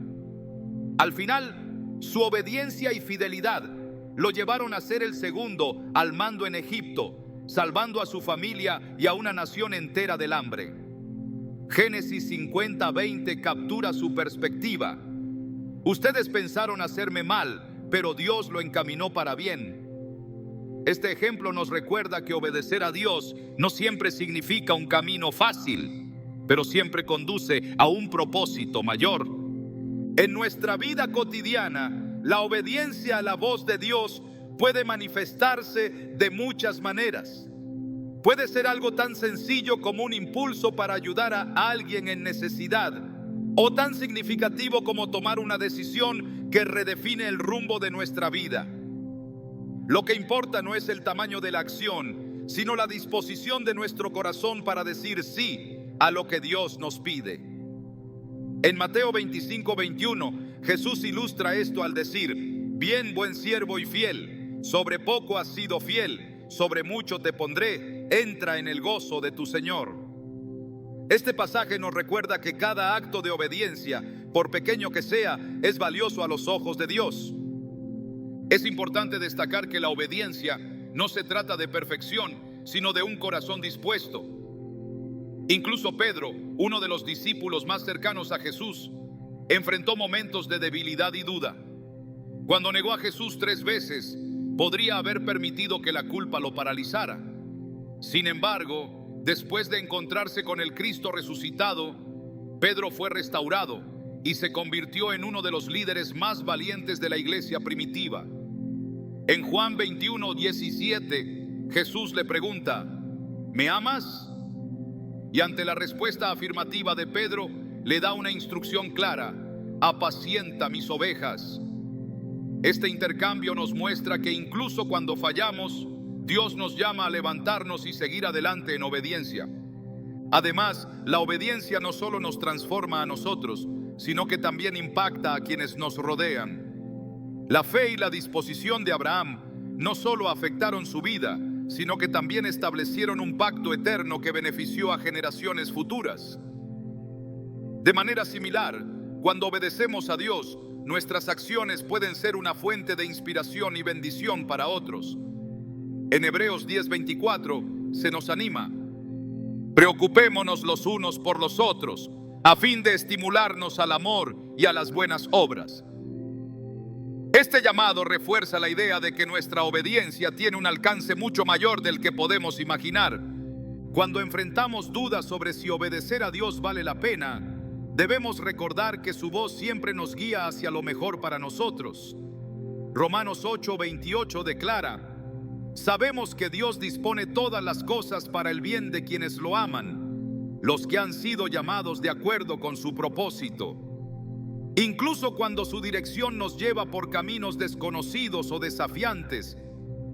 Al final, su obediencia y fidelidad lo llevaron a ser el segundo al mando en Egipto, salvando a su familia y a una nación entera del hambre. Génesis 50:20 captura su perspectiva. Ustedes pensaron hacerme mal, pero Dios lo encaminó para bien. Este ejemplo nos recuerda que obedecer a Dios no siempre significa un camino fácil, pero siempre conduce a un propósito mayor. En nuestra vida cotidiana, la obediencia a la voz de Dios puede manifestarse de muchas maneras. Puede ser algo tan sencillo como un impulso para ayudar a alguien en necesidad, o tan significativo como tomar una decisión que redefine el rumbo de nuestra vida. Lo que importa no es el tamaño de la acción, sino la disposición de nuestro corazón para decir sí a lo que Dios nos pide. En Mateo 25:21, Jesús ilustra esto al decir: bien, buen siervo y fiel, sobre poco has sido fiel, sobre mucho te pondré, entra en el gozo de tu Señor. Este pasaje nos recuerda que cada acto de obediencia, por pequeño que sea, es valioso a los ojos de Dios. Es importante destacar que la obediencia no se trata de perfección, sino de un corazón dispuesto. Incluso Pedro, uno de los discípulos más cercanos a Jesús, enfrentó momentos de debilidad y duda. Cuando negó a Jesús 3 veces, podría haber permitido que la culpa lo paralizara. Sin embargo, después de encontrarse con el Cristo resucitado, Pedro fue restaurado y se convirtió en uno de los líderes más valientes de la iglesia primitiva. En Juan 21:17, Jesús le pregunta: ¿me amas? Y ante la respuesta afirmativa de Pedro, le da una instrucción clara: apacienta mis ovejas. Este intercambio nos muestra que incluso cuando fallamos, Dios nos llama a levantarnos y seguir adelante en obediencia. Además, la obediencia no solo nos transforma a nosotros, sino que también impacta a quienes nos rodean. La fe y la disposición de Abraham no solo afectaron su vida, sino que también establecieron un pacto eterno que benefició a generaciones futuras. De manera similar, cuando obedecemos a Dios, nuestras acciones pueden ser una fuente de inspiración y bendición para otros. En Hebreos 10:24 se nos anima: preocupémonos los unos por los otros, a fin de estimularnos al amor y a las buenas obras. Este llamado refuerza la idea de que nuestra obediencia tiene un alcance mucho mayor del que podemos imaginar. Cuando enfrentamos dudas sobre si obedecer a Dios vale la pena, debemos recordar que su voz siempre nos guía hacia lo mejor para nosotros. Romanos 8:28 declara: sabemos que Dios dispone todas las cosas para el bien de quienes lo aman, los que han sido llamados de acuerdo con su propósito. Incluso cuando su dirección nos lleva por caminos desconocidos o desafiantes,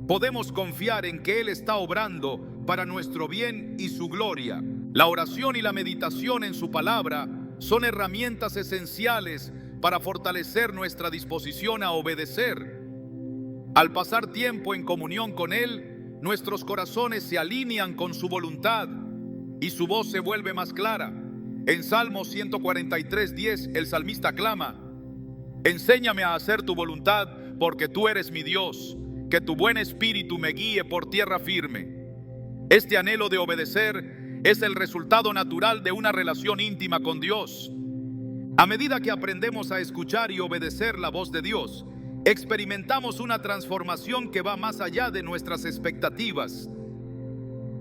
podemos confiar en que Él está obrando para nuestro bien y su gloria. La oración y la meditación en su palabra son herramientas esenciales para fortalecer nuestra disposición a obedecer. Al pasar tiempo en comunión con Él, nuestros corazones se alinean con su voluntad y su voz se vuelve más clara. En Salmo 143:10, el salmista clama: enséñame a hacer tu voluntad, porque tú eres mi Dios, que tu buen espíritu me guíe por tierra firme. Este anhelo de obedecer es el resultado natural de una relación íntima con Dios. A medida que aprendemos a escuchar y obedecer la voz de Dios, experimentamos una transformación que va más allá de nuestras expectativas.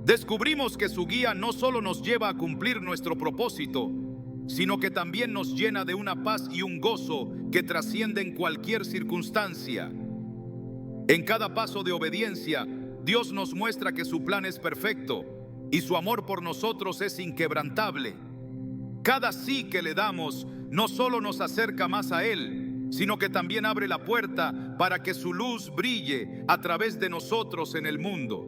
Descubrimos que su guía no solo nos lleva a cumplir nuestro propósito, sino que también nos llena de una paz y un gozo que trascienden cualquier circunstancia. En cada paso de obediencia, Dios nos muestra que su plan es perfecto y su amor por nosotros es inquebrantable. Cada sí que le damos no solo nos acerca más a Él, sino que también abre la puerta para que su luz brille a través de nosotros en el mundo.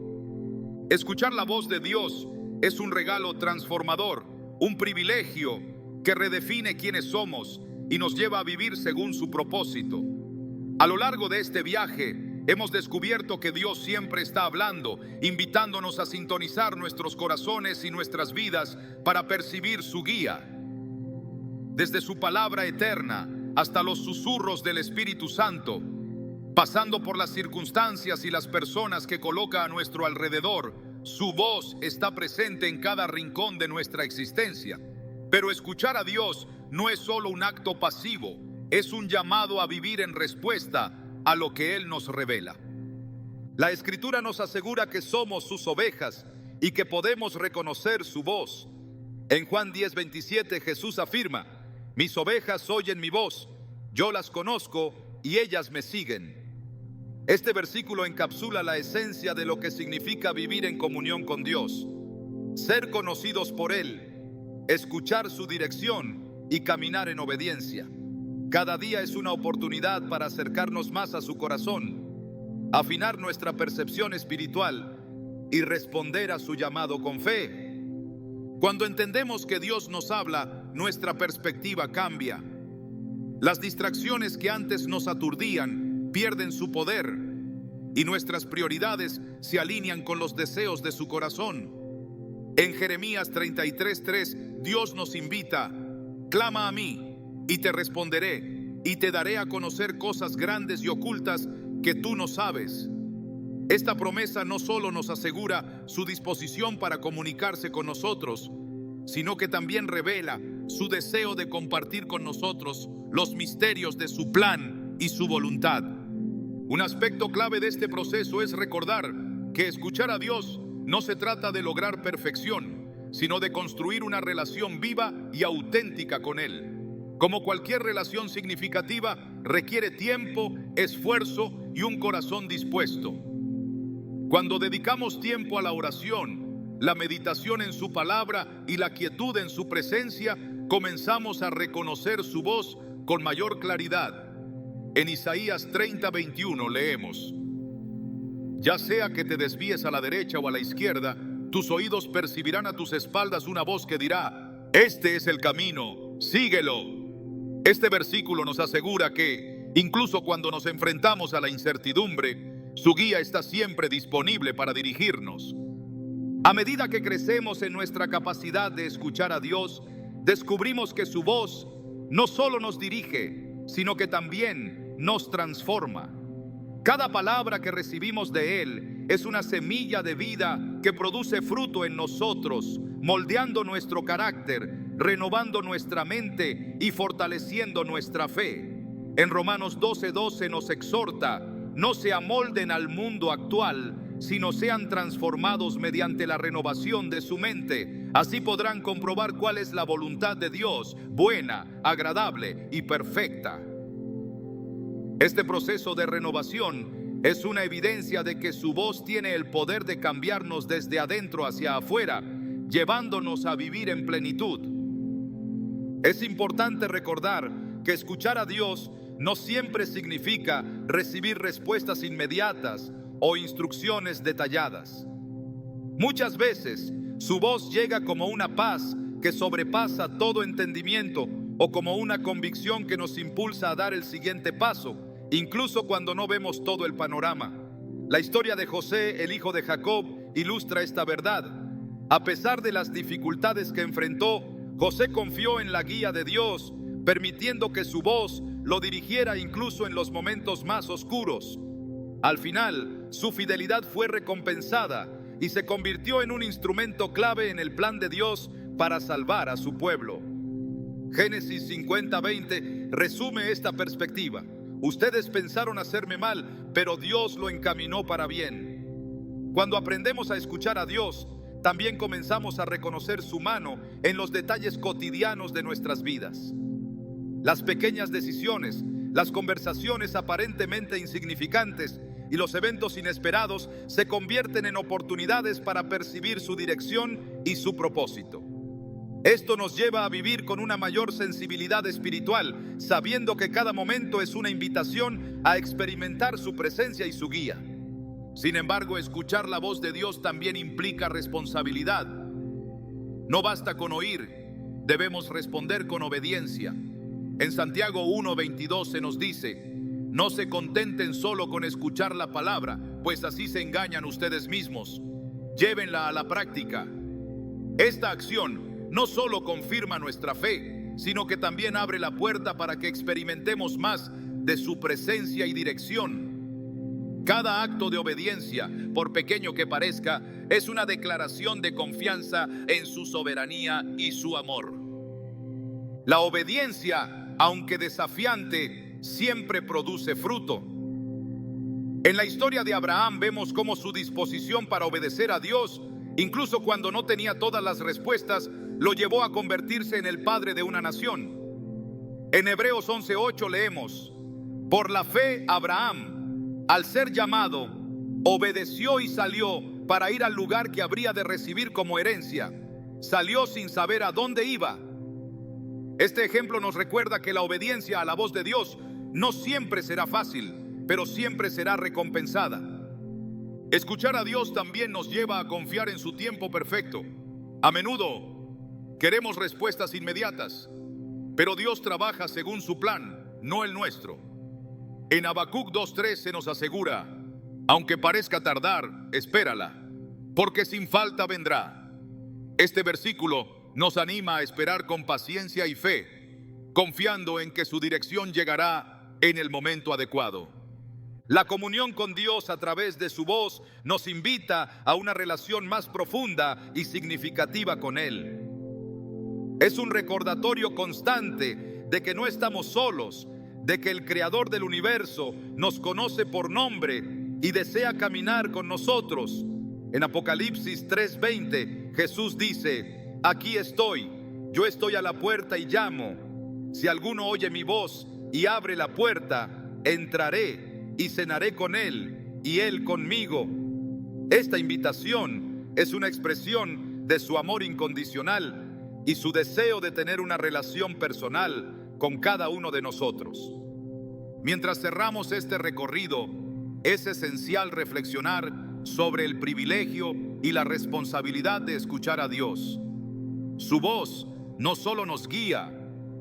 Escuchar la voz de Dios es un regalo transformador, un privilegio que redefine quiénes somos y nos lleva a vivir según su propósito. A lo largo de este viaje, hemos descubierto que Dios siempre está hablando, invitándonos a sintonizar nuestros corazones y nuestras vidas para percibir su guía. Desde su palabra eterna hasta los susurros del Espíritu Santo, pasando por las circunstancias y las personas que coloca a nuestro alrededor, su voz está presente en cada rincón de nuestra existencia. Pero escuchar a Dios no es solo un acto pasivo, es un llamado a vivir en respuesta a lo que Él nos revela. La Escritura nos asegura que somos sus ovejas y que podemos reconocer su voz. En Juan 10:27 Jesús afirma: mis ovejas oyen mi voz, yo las conozco y ellas me siguen. Este versículo encapsula la esencia de lo que significa vivir en comunión con Dios, ser conocidos por Él, escuchar su dirección y caminar en obediencia. Cada día es una oportunidad para acercarnos más a su corazón, afinar nuestra percepción espiritual y responder a su llamado con fe. Cuando entendemos que Dios nos habla, nuestra perspectiva cambia. Las distracciones que antes nos aturdían pierden su poder y nuestras prioridades se alinean con los deseos de su corazón. En Jeremías 33:3, Dios nos invita: clama a mí y te responderé y te daré a conocer cosas grandes y ocultas que tú no sabes. Esta promesa no solo nos asegura su disposición para comunicarse con nosotros, sino que también revela su deseo de compartir con nosotros los misterios de su plan y su voluntad. Un aspecto clave de este proceso es recordar que escuchar a Dios no se trata de lograr perfección, sino de construir una relación viva y auténtica con Él. Como cualquier relación significativa, requiere tiempo, esfuerzo y un corazón dispuesto. Cuando dedicamos tiempo a la oración, la meditación en su palabra y la quietud en su presencia, comenzamos a reconocer su voz con mayor claridad. En Isaías 30:21 leemos: ya sea que te desvíes a la derecha o a la izquierda, tus oídos percibirán a tus espaldas una voz que dirá: este es el camino, síguelo. Este versículo nos asegura que, incluso cuando nos enfrentamos a la incertidumbre, su guía está siempre disponible para dirigirnos. A medida que crecemos en nuestra capacidad de escuchar a Dios, descubrimos que su voz no solo nos dirige, sino que también nos transforma. Cada palabra que recibimos de Él es una semilla de vida que produce fruto en nosotros, moldeando nuestro carácter, renovando nuestra mente y fortaleciendo nuestra fe. En Romanos 12:12 nos exhorta: no se amolden al mundo actual, sino sean transformados mediante la renovación de su mente, Así podrán comprobar cuál es la voluntad de Dios, buena, agradable y perfecta. Este proceso de renovación es una evidencia de que su voz tiene el poder de cambiarnos desde adentro hacia afuera, llevándonos a vivir en plenitud. Es importante recordar que escuchar a Dios no siempre significa recibir respuestas inmediatas o instrucciones detalladas. Muchas veces su voz llega como una paz que sobrepasa todo entendimiento o como una convicción que nos impulsa a dar el siguiente paso, incluso cuando no vemos todo el panorama. La historia de José, el hijo de Jacob, ilustra esta verdad. A pesar de las dificultades que enfrentó, José confió en la guía de Dios, permitiendo que su voz lo dirigiera incluso en los momentos más oscuros. Al final, su fidelidad fue recompensada y se convirtió en un instrumento clave en el plan de Dios para salvar a su pueblo. Génesis 50:20 resume esta perspectiva. Ustedes pensaron hacerme mal, pero Dios lo encaminó para bien. Cuando aprendemos a escuchar a Dios, también comenzamos a reconocer su mano en los detalles cotidianos de nuestras vidas. Las pequeñas decisiones, las conversaciones aparentemente insignificantes y los eventos inesperados se convierten en oportunidades para percibir su dirección y su propósito. Esto nos lleva a vivir con una mayor sensibilidad espiritual, sabiendo que cada momento es una invitación a experimentar su presencia y su guía. Sin embargo, escuchar la voz de Dios también implica responsabilidad. No basta con oír, debemos responder con obediencia. En Santiago 1:22 se nos dice: no se contenten solo con escuchar la palabra, pues así se engañan ustedes mismos. Llévenla a la práctica. Esta acción no solo confirma nuestra fe, sino que también abre la puerta para que experimentemos más de su presencia y dirección. Cada acto de obediencia, por pequeño que parezca, es una declaración de confianza en su soberanía y su amor. La obediencia, aunque desafiante, siempre produce fruto. En la historia de Abraham vemos cómo su disposición para obedecer a Dios, incluso cuando no tenía todas las respuestas, lo llevó a convertirse en el padre de una nación. En Hebreos 11:8 leemos: por la fe Abraham, al ser llamado, obedeció y salió para ir al lugar que habría de recibir como herencia. Salió sin saber a dónde iba. Este ejemplo nos recuerda que la obediencia a la voz de Dios no siempre será fácil, pero siempre será recompensada. Escuchar a Dios también nos lleva a confiar en su tiempo perfecto. A menudo queremos respuestas inmediatas, pero Dios trabaja según su plan, no el nuestro. En Habacuc 2:3 se nos asegura: aunque parezca tardar, espérala, porque sin falta vendrá. Este versículo nos anima a esperar con paciencia y fe, confiando en que su dirección llegará en el momento adecuado. La comunión con Dios a través de su voz nos invita a una relación más profunda y significativa con Él. Es un recordatorio constante de que no estamos solos, de que el Creador del universo nos conoce por nombre y desea caminar con nosotros. En Apocalipsis 3:20, Jesús dice: aquí estoy, yo estoy a la puerta y llamo. Si alguno oye mi voz y abre la puerta, entraré y cenaré con él y él conmigo. Esta invitación es una expresión de su amor incondicional y su deseo de tener una relación personal con cada uno de nosotros. Mientras cerramos este recorrido, es esencial reflexionar sobre el privilegio y la responsabilidad de escuchar a Dios. Su voz no solo nos guía,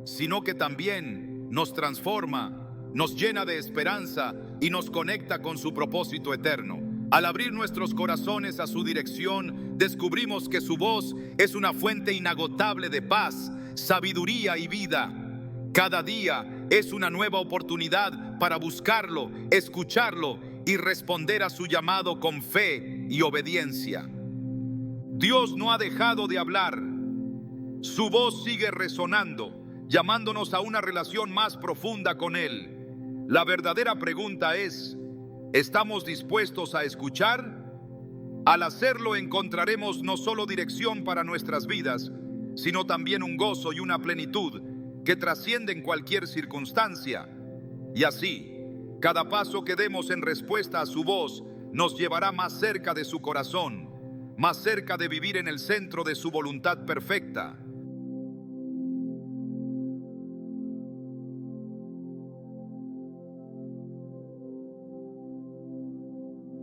sino que también nos transforma, nos llena de esperanza y nos conecta con su propósito eterno. Al abrir nuestros corazones a su dirección, descubrimos que su voz es una fuente inagotable de paz, sabiduría y vida. Cada día es una nueva oportunidad para buscarlo, escucharlo y responder a su llamado con fe y obediencia. Dios no ha dejado de hablar. Su voz sigue resonando, llamándonos a una relación más profunda con Él. La verdadera pregunta es: ¿estamos dispuestos a escuchar? Al hacerlo encontraremos no solo dirección para nuestras vidas, sino también un gozo y una plenitud que trascienden cualquier circunstancia. Y así, cada paso que demos en respuesta a su voz nos llevará más cerca de su corazón, más cerca de vivir en el centro de su voluntad perfecta.